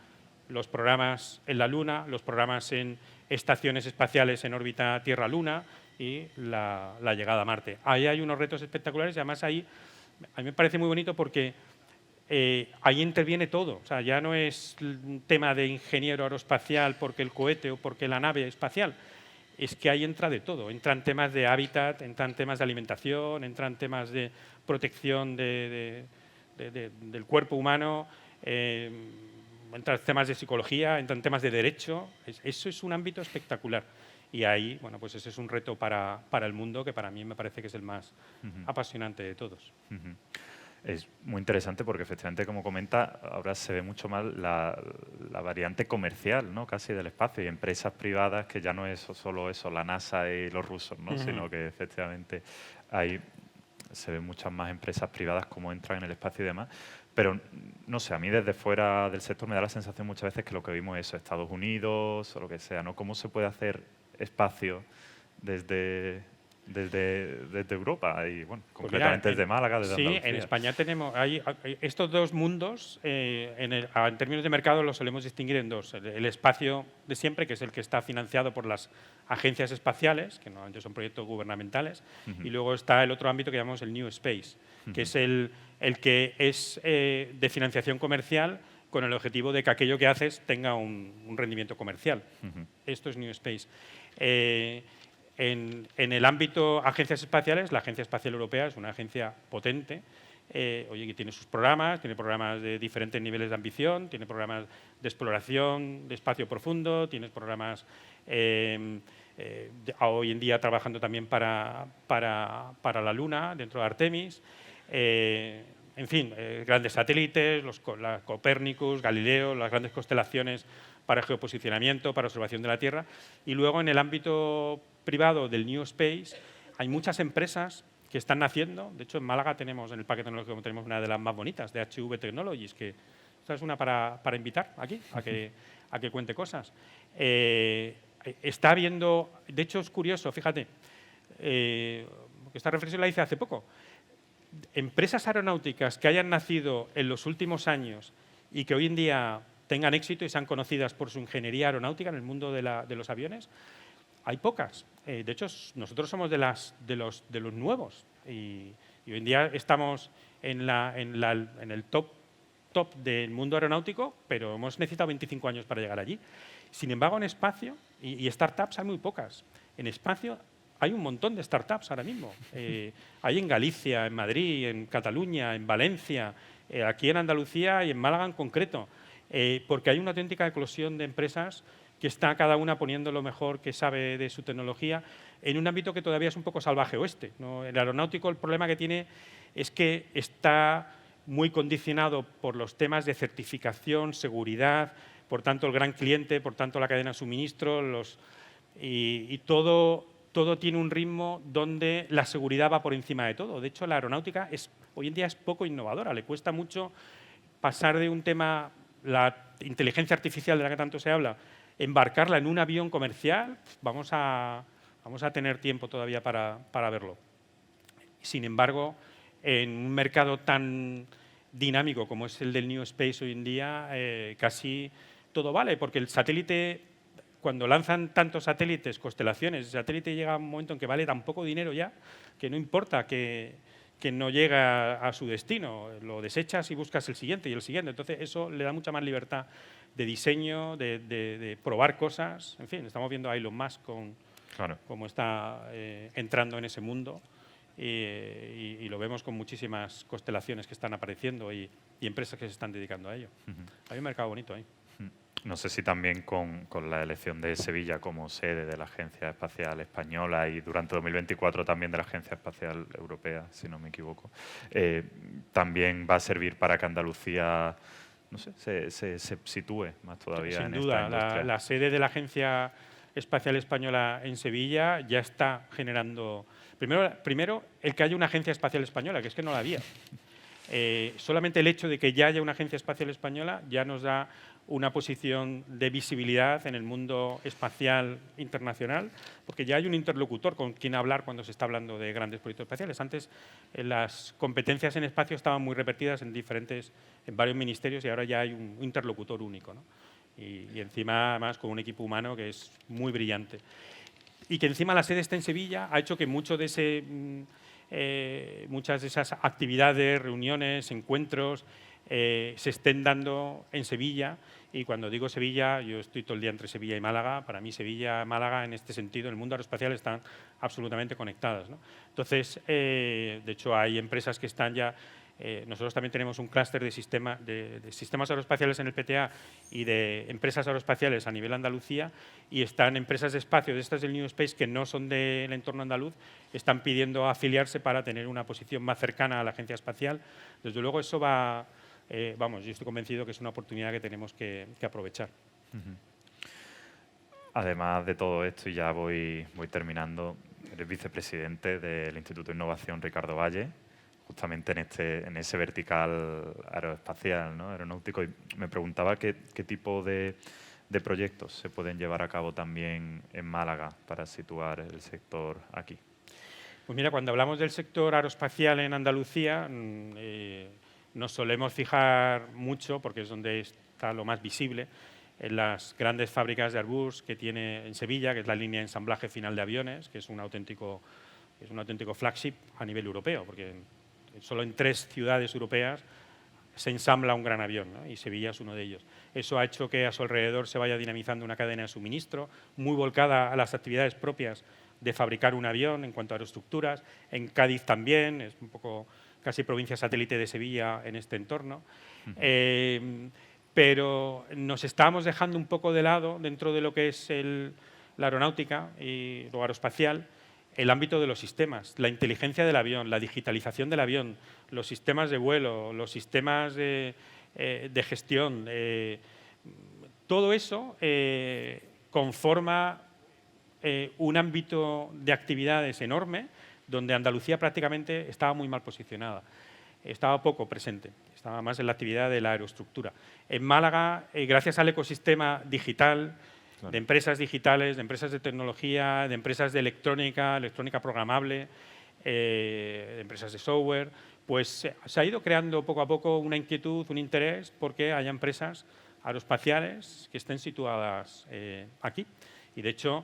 Speaker 2: los programas en la Luna, los programas en estaciones espaciales en órbita Tierra-Luna y la llegada a Marte. Ahí hay unos retos espectaculares y además ahí a mí me parece muy bonito porque ahí interviene todo. O sea, ya no es un tema de ingeniero aeroespacial porque el cohete o porque la nave espacial. Es que ahí entra de todo. Entran temas de hábitat, entran temas de alimentación, entran temas de protección del cuerpo humano, entran temas de psicología, entran temas de derecho. Eso es un ámbito espectacular. Y ahí, bueno, pues ese es un reto para el mundo que para mí me parece que es el más apasionante de todos.
Speaker 1: Es muy interesante porque efectivamente, como comenta, ahora se ve mucho más la variante comercial, ¿no? Casi del espacio y empresas privadas que ya no es solo eso, la NASA y los rusos, ¿no? Sino que efectivamente ahí se ven muchas más empresas privadas como entran en el espacio y demás. Pero, no sé, a mí desde fuera del sector me da la sensación muchas veces que lo que vimos es eso, Estados Unidos o lo que sea, ¿no? ¿Cómo se puede hacer espacio desde Europa y, bueno,
Speaker 2: Pues
Speaker 1: concretamente
Speaker 2: mira,
Speaker 1: desde Málaga, desde Andalucía?
Speaker 2: Sí, en España tenemos hay estos dos mundos, en términos de mercado los solemos distinguir en dos. El espacio de siempre, que es el que está financiado por las agencias espaciales, que normalmente son proyectos gubernamentales, y luego está el otro ámbito que llamamos el New Space, que es el que es de financiación comercial con el objetivo de que aquello que haces tenga un rendimiento comercial. Esto es New Space. En el ámbito agencias espaciales, la Agencia Espacial Europea es una agencia potente, que tiene sus programas, tiene programas de diferentes niveles de ambición, tiene programas de exploración de espacio profundo, tiene programas hoy en día trabajando también para la Luna, dentro de Artemis. En fin, grandes satélites, la Copernicus, Galileo, las grandes constelaciones para geoposicionamiento, para observación de la Tierra. Y luego en el ámbito privado del New Space hay muchas empresas que están naciendo. De hecho, en Málaga tenemos, en el Parque Tecnológico, tenemos una de las más bonitas, de HV Technologies, que esta es una para invitar aquí, a que cuente cosas. Está habiendo, de hecho es curioso, fíjate, esta reflexión la hice hace poco. Empresas aeronáuticas que hayan nacido en los últimos años y que hoy en día tengan éxito y sean conocidas por su ingeniería aeronáutica en el mundo de los aviones, hay pocas. De hecho, nosotros somos de los nuevos y hoy en día estamos en el top del mundo aeronáutico, pero hemos necesitado 25 años para llegar allí. Sin embargo, en espacio y startups hay muy pocas. En espacio hay un montón de startups ahora mismo. Hay en Galicia, en Madrid, en Cataluña, en Valencia, aquí en Andalucía y en Málaga en concreto, porque hay una auténtica eclosión de empresas que está cada una poniendo lo mejor que sabe de su tecnología en un ámbito que todavía es un poco salvaje oeste, ¿no? El aeronáutico, el problema que tiene es que está muy condicionado por los temas de certificación, seguridad, por tanto el gran cliente, por tanto la cadena de suministro, y todo tiene un ritmo donde la seguridad va por encima de todo. De hecho, la aeronáutica hoy en día es poco innovadora, le cuesta mucho pasar de un tema, la inteligencia artificial de la que tanto se habla, embarcarla en un avión comercial, vamos a tener tiempo todavía para verlo. Sin embargo, en un mercado tan dinámico como es el del New Space hoy en día, casi todo vale, porque el satélite, cuando lanzan tantos satélites, constelaciones, el satélite llega a un momento en que vale tan poco dinero ya, que no importa que no llega a su destino, lo desechas y buscas el siguiente y el siguiente. Entonces, eso le da mucha más libertad de diseño, de probar cosas. En fin, estamos viendo a Elon Musk cómo está entrando en ese mundo y lo vemos con muchísimas constelaciones que están apareciendo y empresas que se están dedicando a ello. Hay un mercado bonito ahí.
Speaker 1: No sé si también con la elección de Sevilla como sede de la Agencia Espacial Española y durante 2024 también de la Agencia Espacial Europea, si no me equivoco, también va a servir para que Andalucía, no sé, se sitúe más todavía
Speaker 2: Sin
Speaker 1: en
Speaker 2: duda,
Speaker 1: esta industria.
Speaker 2: la sede de la Agencia Espacial Española en Sevilla ya está generando… Primero, el que haya una Agencia Espacial Española, que es que no la había. Solamente el hecho de que ya haya una agencia espacial española ya nos da una posición de visibilidad en el mundo espacial internacional, porque ya hay un interlocutor con quien hablar cuando se está hablando de grandes proyectos espaciales. Antes las competencias en espacio estaban muy repartidas en varios ministerios y ahora ya hay un interlocutor único, ¿no? Y encima, además, con un equipo humano que es muy brillante. Y que encima la sede está en Sevilla, ha hecho que muchas de esas actividades, reuniones, encuentros, se estén dando en Sevilla. Y cuando digo Sevilla, yo estoy todo el día entre Sevilla y Málaga. Para mí Sevilla y Málaga, en este sentido, en el mundo aeroespacial, están absolutamente conectadas, ¿no? Entonces, de hecho, hay empresas que están ya... nosotros también tenemos un clúster de sistemas aeroespaciales en el PTA y de empresas aeroespaciales a nivel Andalucía, y están empresas de espacio, de estas del New Space, que no son del entorno andaluz, están pidiendo afiliarse para tener una posición más cercana a la agencia espacial. Desde luego eso va... vamos, yo estoy convencido que es una oportunidad que tenemos que aprovechar.
Speaker 1: Además de todo esto, y ya voy terminando, eres vicepresidente del Instituto de Innovación Ricardo Valle, justamente en ese vertical aeroespacial, ¿no? Aeronáutico. Y me preguntaba qué tipo de proyectos se pueden llevar a cabo también en Málaga para situar el sector aquí.
Speaker 2: Pues mira, cuando hablamos del sector aeroespacial en Andalucía, nos solemos fijar mucho, porque es donde está lo más visible, en las grandes fábricas de Airbus que tiene en Sevilla, que es la línea de ensamblaje final de aviones, que es un auténtico flagship a nivel europeo, porque solo en 3 ciudades europeas se ensambla un gran avión, ¿no? Y Sevilla es uno de ellos. Eso ha hecho que a su alrededor se vaya dinamizando una cadena de suministro muy volcada a las actividades propias de fabricar un avión en cuanto a aeroestructuras. En Cádiz también, es un poco casi provincia satélite de Sevilla en este entorno. Pero nos estamos dejando un poco de lado, dentro de lo que es la aeronáutica y lo aeroespacial, el ámbito de los sistemas, la inteligencia del avión, la digitalización del avión, los sistemas de vuelo, los sistemas de gestión. Todo eso conforma un ámbito de actividades enorme, donde Andalucía prácticamente estaba muy mal posicionada. Estaba poco presente, estaba más en la actividad de la aeroestructura. En Málaga, gracias al ecosistema digital, de empresas digitales, de empresas de tecnología, de empresas de electrónica programable, de empresas de software, pues se ha ido creando poco a poco una inquietud, un interés, porque haya empresas aeroespaciales que estén situadas aquí. Y de hecho,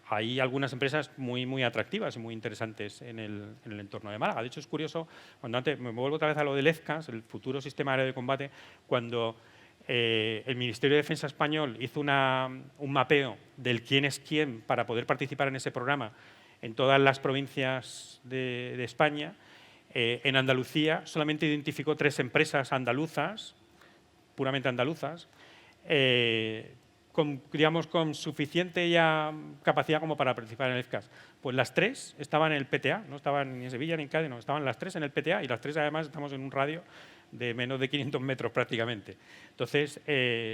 Speaker 2: hay algunas empresas muy atractivas y muy interesantes en el entorno de Málaga. De hecho, es curioso, cuando antes, me vuelvo otra vez a lo del EFCAS, el futuro sistema aéreo de combate, cuando el Ministerio de Defensa español hizo un mapeo del quién es quién para poder participar en ese programa en todas las provincias de España. En Andalucía solamente identificó 3 empresas andaluzas, puramente andaluzas, con suficiente ya capacidad como para participar en el FCAS. Pues las 3 estaban en el PTA, no estaban ni en Sevilla ni en Cádiz, no, estaban las 3 en el PTA, y las 3 además estamos en un radio de menos de 500 metros prácticamente. Entonces,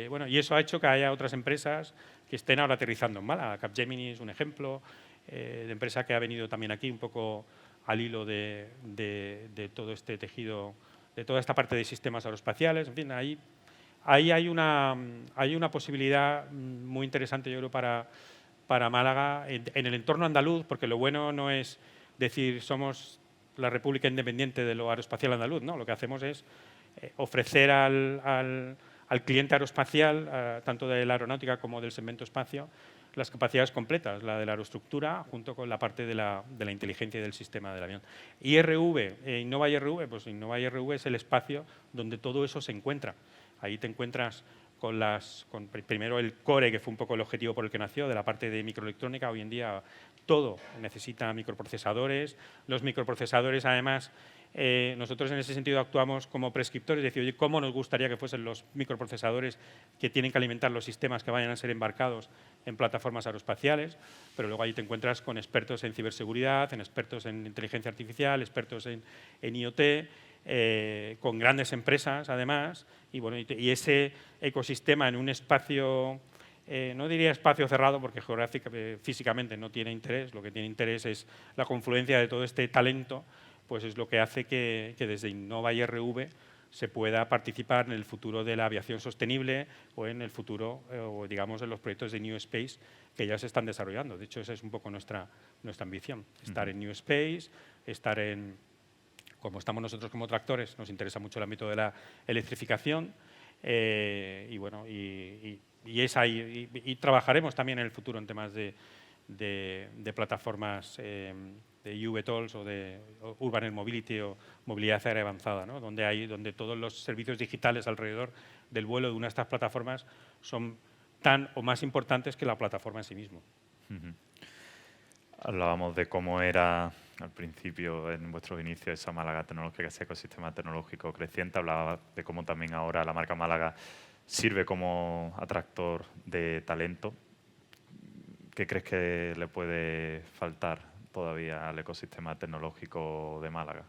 Speaker 2: bueno, y eso ha hecho que haya otras empresas que estén ahora aterrizando en Málaga. Capgemini es un ejemplo de empresa que ha venido también aquí un poco al hilo de todo este tejido, de toda esta parte de sistemas aeroespaciales. En fin, ahí hay una posibilidad muy interesante, yo creo, para Málaga en el entorno andaluz, porque lo bueno no es decir somos la República Independiente de lo aeroespacial andaluz, ¿no? Lo que hacemos es ofrecer al cliente aeroespacial, tanto de la aeronáutica como del segmento espacio, las capacidades completas, la de la aeroestructura junto con la parte de la inteligencia y del sistema del avión. IRV, Innova IRV, pues Innova IRV es el espacio donde todo eso se encuentra. Ahí te encuentras con primero el core, que fue un poco el objetivo por el que nació, de la parte de microelectrónica. Hoy en día todo necesita microprocesadores. Los microprocesadores, además, nosotros en ese sentido actuamos como prescriptores, es decir, oye, ¿cómo nos gustaría que fuesen los microprocesadores que tienen que alimentar los sistemas que vayan a ser embarcados en plataformas aeroespaciales? Pero luego ahí te encuentras con expertos en ciberseguridad, en expertos en inteligencia artificial, expertos en IoT, con grandes empresas, además, y, bueno, y ese ecosistema en un espacio, no diría espacio cerrado, porque físicamente no tiene interés, lo que tiene interés es la confluencia de todo este talento, pues es lo que hace que desde Innova y RV se pueda participar en el futuro de la aviación sostenible o en el futuro, o digamos, en los proyectos de New Space que ya se están desarrollando. De hecho, esa es un poco nuestra ambición, estar en New Space, estar en, como estamos nosotros como tractores, nos interesa mucho el ámbito de la electrificación y bueno, y trabajaremos también en el futuro en temas de plataformas de UVTOLs o de Urban Air Mobility o movilidad aérea avanzada, ¿no? donde todos los servicios digitales alrededor del vuelo de una de estas plataformas son tan o más importantes que la plataforma en sí mismo.
Speaker 1: Hablábamos de cómo era al principio, en vuestros inicios, esa Málaga tecnológica, ese ecosistema tecnológico creciente. Hablaba de cómo también ahora la marca Málaga sirve como atractor de talento. ¿Qué crees que le puede faltar todavía al ecosistema tecnológico de Málaga?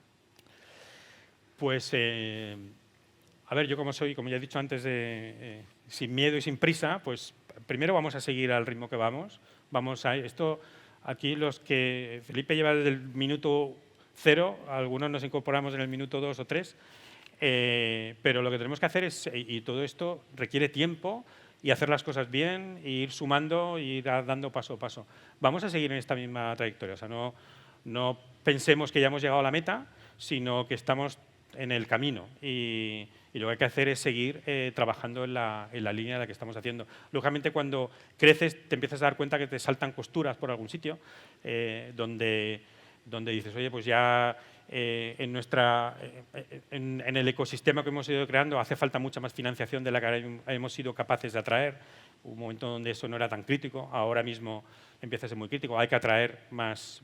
Speaker 2: Pues, a ver, yo como ya he dicho antes, sin miedo y sin prisa, pues primero vamos a seguir al ritmo que vamos. Aquí los que Felipe lleva desde el minuto 0, algunos nos incorporamos en el minuto 2 o 3, pero lo que tenemos que hacer es, y todo esto requiere tiempo, y hacer las cosas bien, e ir sumando, e ir dando paso a paso. Vamos a seguir en esta misma trayectoria. O sea, no pensemos que ya hemos llegado a la meta, sino que estamos en el camino. Y lo que hay que hacer es seguir trabajando en la línea en la que estamos haciendo. Lógicamente, cuando creces, te empiezas a dar cuenta que te saltan costuras por algún sitio, donde dices, oye, pues ya en el ecosistema que hemos ido creando hace falta mucha más financiación de la que hemos sido capaces de atraer. Hubo un momento donde eso no era tan crítico, ahora mismo empieza a ser muy crítico. Hay que atraer más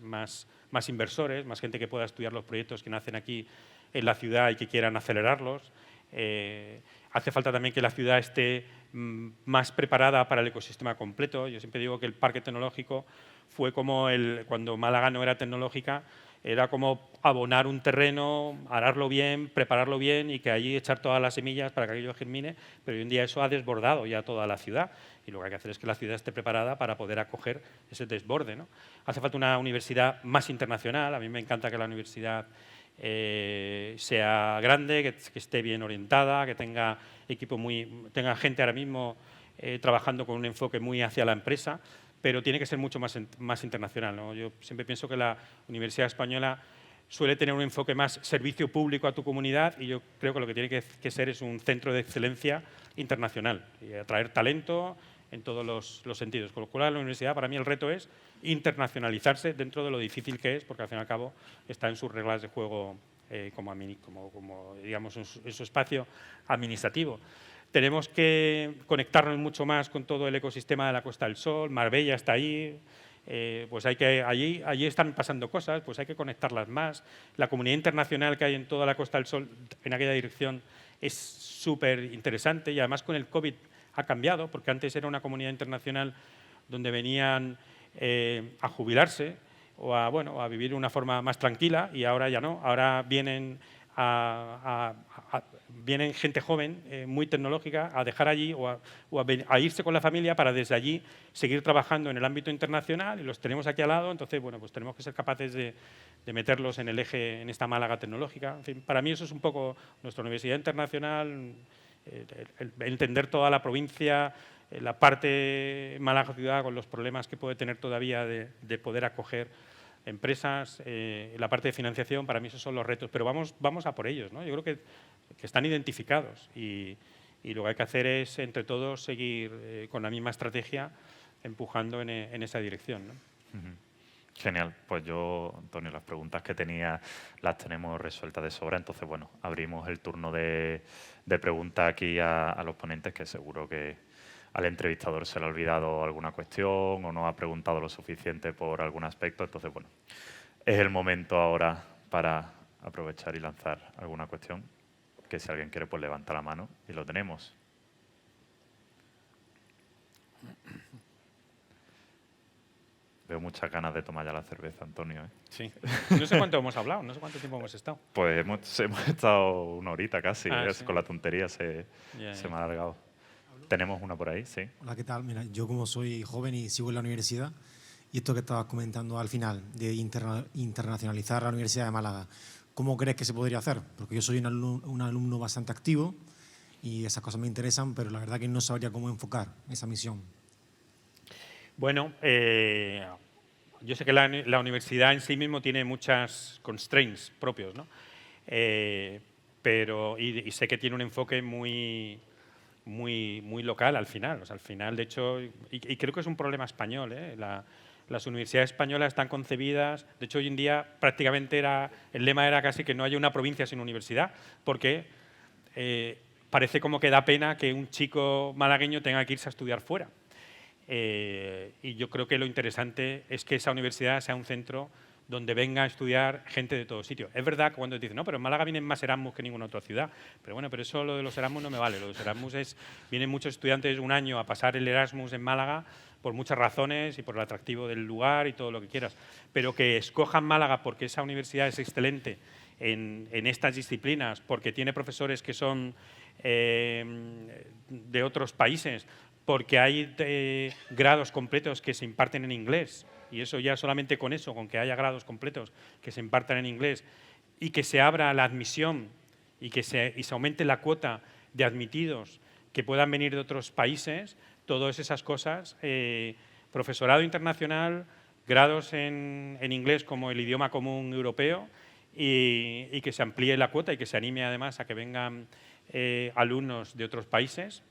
Speaker 2: inversores, más gente que pueda estudiar los proyectos que nacen aquí en la ciudad y que quieran acelerarlos. Hace falta también que la ciudad esté más preparada para el ecosistema completo. Yo siempre digo que el parque tecnológico fue como cuando Málaga no era tecnológica, era como abonar un terreno, ararlo bien, prepararlo bien y que allí echar todas las semillas para que aquello germine, pero hoy en día eso ha desbordado ya toda la ciudad y lo que hay que hacer es que la ciudad esté preparada para poder acoger ese desborde, ¿no? Hace falta una universidad más internacional. A mí me encanta que la universidad sea grande, que esté bien orientada, que tenga tenga gente ahora mismo trabajando con un enfoque muy hacia la empresa, pero tiene que ser mucho más internacional, ¿no? Yo siempre pienso que la Universidad Española suele tener un enfoque más servicio público a tu comunidad y yo creo que lo que tiene que ser es un centro de excelencia internacional y atraer talento en todos los sentidos. Con lo cual, la universidad, para mí el reto es internacionalizarse dentro de lo difícil que es, porque al fin y al cabo está en sus reglas de juego como digamos, en su espacio administrativo. Tenemos que conectarnos mucho más con todo el ecosistema de la Costa del Sol. Marbella está ahí, pues allí están pasando cosas, pues hay que conectarlas más. La comunidad internacional que hay en toda la Costa del Sol en aquella dirección es súper interesante y además con el COVID ha cambiado, porque antes era una comunidad internacional donde venían a jubilarse o a vivir de una forma más tranquila y ahora ya no, ahora vienen vienen gente joven, muy tecnológica, a dejar allí o a irse con la familia para desde allí seguir trabajando en el ámbito internacional y los tenemos aquí al lado, entonces bueno, pues tenemos que ser capaces de meterlos en el eje, en esta Málaga tecnológica. En fin, para mí eso es un poco nuestra universidad internacional, entender toda la provincia, la parte Málaga ciudad con los problemas que puede tener todavía de poder acoger empresas, la parte de financiación, para mí esos son los retos, pero vamos a por ellos, ¿no? Yo creo que están identificados y lo que hay que hacer es, entre todos, seguir con la misma estrategia empujando en esa dirección, ¿no?
Speaker 1: Genial. Pues yo, Antonio, las preguntas que tenía las tenemos resueltas de sobra, entonces, bueno, abrimos el turno de preguntas aquí a los ponentes, que seguro que al entrevistador se le ha olvidado alguna cuestión o no ha preguntado lo suficiente por algún aspecto. Entonces, bueno, es el momento ahora para aprovechar y lanzar alguna cuestión, que si alguien quiere, pues levanta la mano y lo tenemos. Veo muchas ganas de tomar ya la cerveza, Antonio, ¿eh?
Speaker 2: Sí. No sé cuánto hemos hablado, no sé cuánto tiempo hemos estado.
Speaker 1: Pues hemos estado una horita casi,
Speaker 2: sí.
Speaker 1: Con la tontería se me ha alargado. Tenemos una por ahí, sí.
Speaker 3: Hola, ¿qué tal? Mira, yo como soy joven y sigo en la universidad, y esto que estabas comentando al final, de internacionalizar la Universidad de Málaga, ¿cómo crees que se podría hacer? Porque yo soy un alumno bastante activo y esas cosas me interesan, pero la verdad que no sabría cómo enfocar esa misión.
Speaker 2: Bueno, yo sé que la universidad en sí mismo tiene muchas constraints propios, ¿no? Y sé que tiene un enfoque muy local al final. O sea, al final, de hecho, y creo que es un problema español, ¿eh? Las universidades españolas están concebidas, de hecho hoy en día prácticamente el lema era casi que no haya una provincia sin universidad, porque parece como que da pena que un chico malagueño tenga que irse a estudiar fuera. Y yo creo que lo interesante es que esa universidad sea un centro donde venga a estudiar gente de todo sitio. Es verdad que cuando dicen, no, pero en Málaga vienen más Erasmus que en ninguna otra ciudad. Pero bueno, pero eso lo de los Erasmus no me vale. Lo de los Erasmus vienen muchos estudiantes un año a pasar el Erasmus en Málaga por muchas razones y por el atractivo del lugar y todo lo que quieras. Pero que escojan Málaga porque esa universidad es excelente en estas disciplinas, porque tiene profesores que son de otros países, porque hay grados completos que se imparten en inglés, y eso ya solamente con eso, con que haya grados completos que se impartan en inglés, y que se abra la admisión y que se aumente la cuota de admitidos que puedan venir de otros países, todas esas cosas, profesorado internacional, grados en inglés como el idioma común europeo, y que se amplíe la cuota y que se anime además a que vengan alumnos de otros países.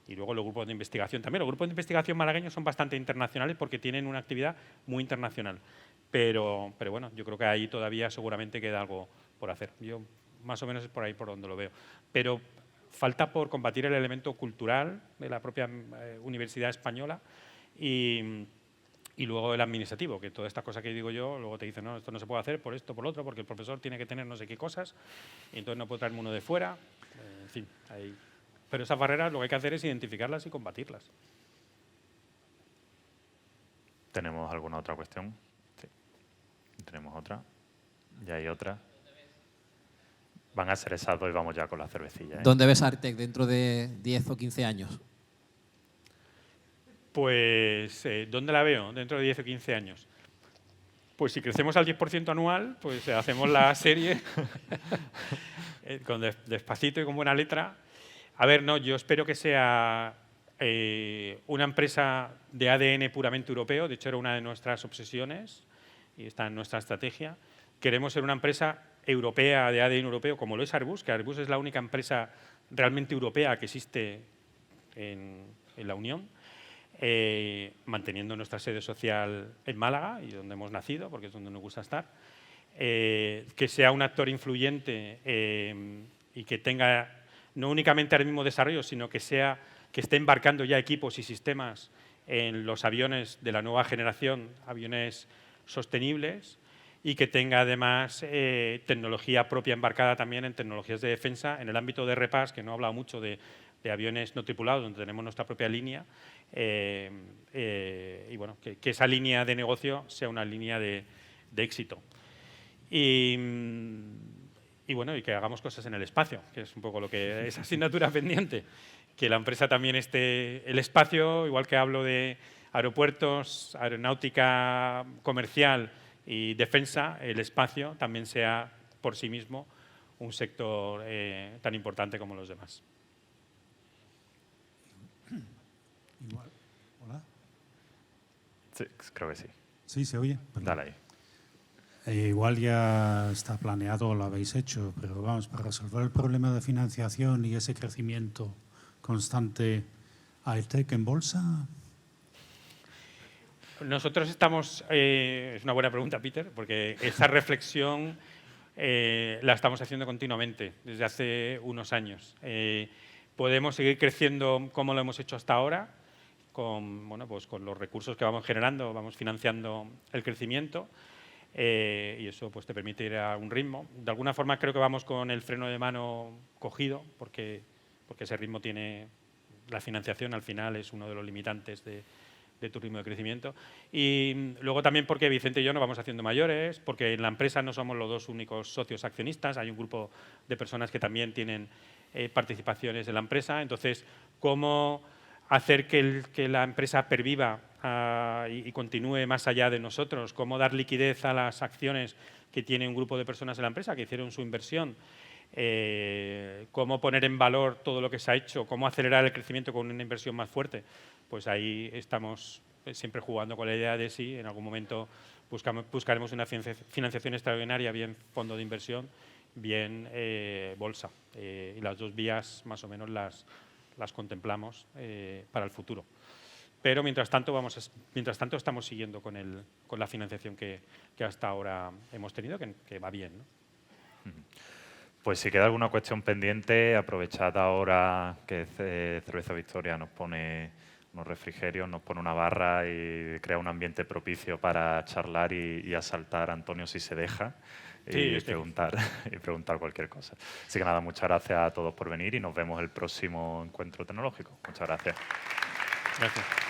Speaker 2: Y luego los grupos de investigación también. Los grupos de investigación malagueños son bastante internacionales porque tienen una actividad muy internacional. Pero bueno, yo creo que ahí todavía seguramente queda algo por hacer. Yo más o menos es por ahí por donde lo veo. Pero falta por combatir el elemento cultural de la propia universidad española y luego el administrativo, que toda esta cosa que digo yo, luego te dicen, no, esto no se puede hacer por esto, por lo otro, porque el profesor tiene que tener no sé qué cosas, y entonces no puede traerme uno de fuera. En fin, ahí. Pero esas barreras lo que hay que hacer es identificarlas y combatirlas.
Speaker 1: ¿Tenemos alguna otra cuestión? Sí. ¿Tenemos otra? ¿Ya hay otra? Van a ser esas dos y vamos ya con la cervecilla, ¿eh?
Speaker 4: ¿Dónde ves Artec dentro de 10 o 15 años?
Speaker 2: Pues, ¿dónde la veo dentro de 10 o 15 años? Pues si crecemos al 10% anual, pues hacemos la serie con despacito y con buena letra. A ver, no, yo espero que sea una empresa de ADN puramente europeo. De hecho, era una de nuestras obsesiones y está en nuestra estrategia. Queremos ser una empresa europea de ADN europeo, como lo es Airbus, que Airbus es la única empresa realmente europea que existe en la Unión, manteniendo nuestra sede social en Málaga y donde hemos nacido, porque es donde nos gusta estar. Que sea un actor influyente y que tenga no únicamente el mismo desarrollo, sino que esté embarcando ya equipos y sistemas en los aviones de la nueva generación, aviones sostenibles, y que tenga además tecnología propia embarcada también en tecnologías de defensa en el ámbito de RPAS, que no he hablado mucho de aviones no tripulados, donde tenemos nuestra propia línea, y bueno, que esa línea de negocio sea una línea de éxito. Y bueno, y que hagamos cosas en el espacio, que es un poco lo que es asignatura pendiente. Que la empresa también esté el espacio, igual que hablo de aeropuertos, aeronáutica comercial y defensa, el espacio también sea por sí mismo un sector tan importante como los demás.
Speaker 5: Igual. Hola.
Speaker 1: Sí, creo que sí.
Speaker 5: Sí, se oye. Perdón.
Speaker 1: Dale ahí.
Speaker 5: Igual ya está planeado o lo habéis hecho, pero vamos, para resolver el problema de financiación y ese crecimiento constante, ¿Airtec en bolsa?
Speaker 2: Nosotros estamos, es una buena pregunta, Peter, porque esa reflexión la estamos haciendo continuamente desde hace unos años. Podemos seguir creciendo como lo hemos hecho hasta ahora, pues con los recursos que vamos generando, vamos financiando el crecimiento. Y eso pues te permite ir a un ritmo. De alguna forma creo que vamos con el freno de mano cogido, porque ese ritmo tiene la financiación, al final es uno de los limitantes de tu ritmo de crecimiento. Y luego también porque Vicente y yo nos vamos haciendo mayores, porque en la empresa no somos los dos únicos socios accionistas, hay un grupo de personas que también tienen participaciones en la empresa. Entonces, ¿cómo hacer que la empresa perviva y continúe más allá de nosotros, cómo dar liquidez a las acciones que tiene un grupo de personas en la empresa que hicieron su inversión, cómo poner en valor todo lo que se ha hecho, cómo acelerar el crecimiento con una inversión más fuerte, pues ahí estamos siempre jugando con la idea de si en algún momento buscaremos una financiación extraordinaria, bien fondo de inversión, bien bolsa. Y las dos vías más o menos las contemplamos para el futuro. Pero mientras tanto estamos siguiendo con la financiación que hasta ahora hemos tenido, que va bien, ¿no?
Speaker 1: Pues si queda alguna cuestión pendiente, aprovechad ahora que Cerveza Victoria nos pone unos refrigerios, nos pone una barra y crea un ambiente propicio para charlar y asaltar a Antonio si se deja y preguntar cualquier cosa. Así que nada, muchas gracias a todos por venir y nos vemos el próximo encuentro tecnológico. Muchas gracias.
Speaker 2: Gracias.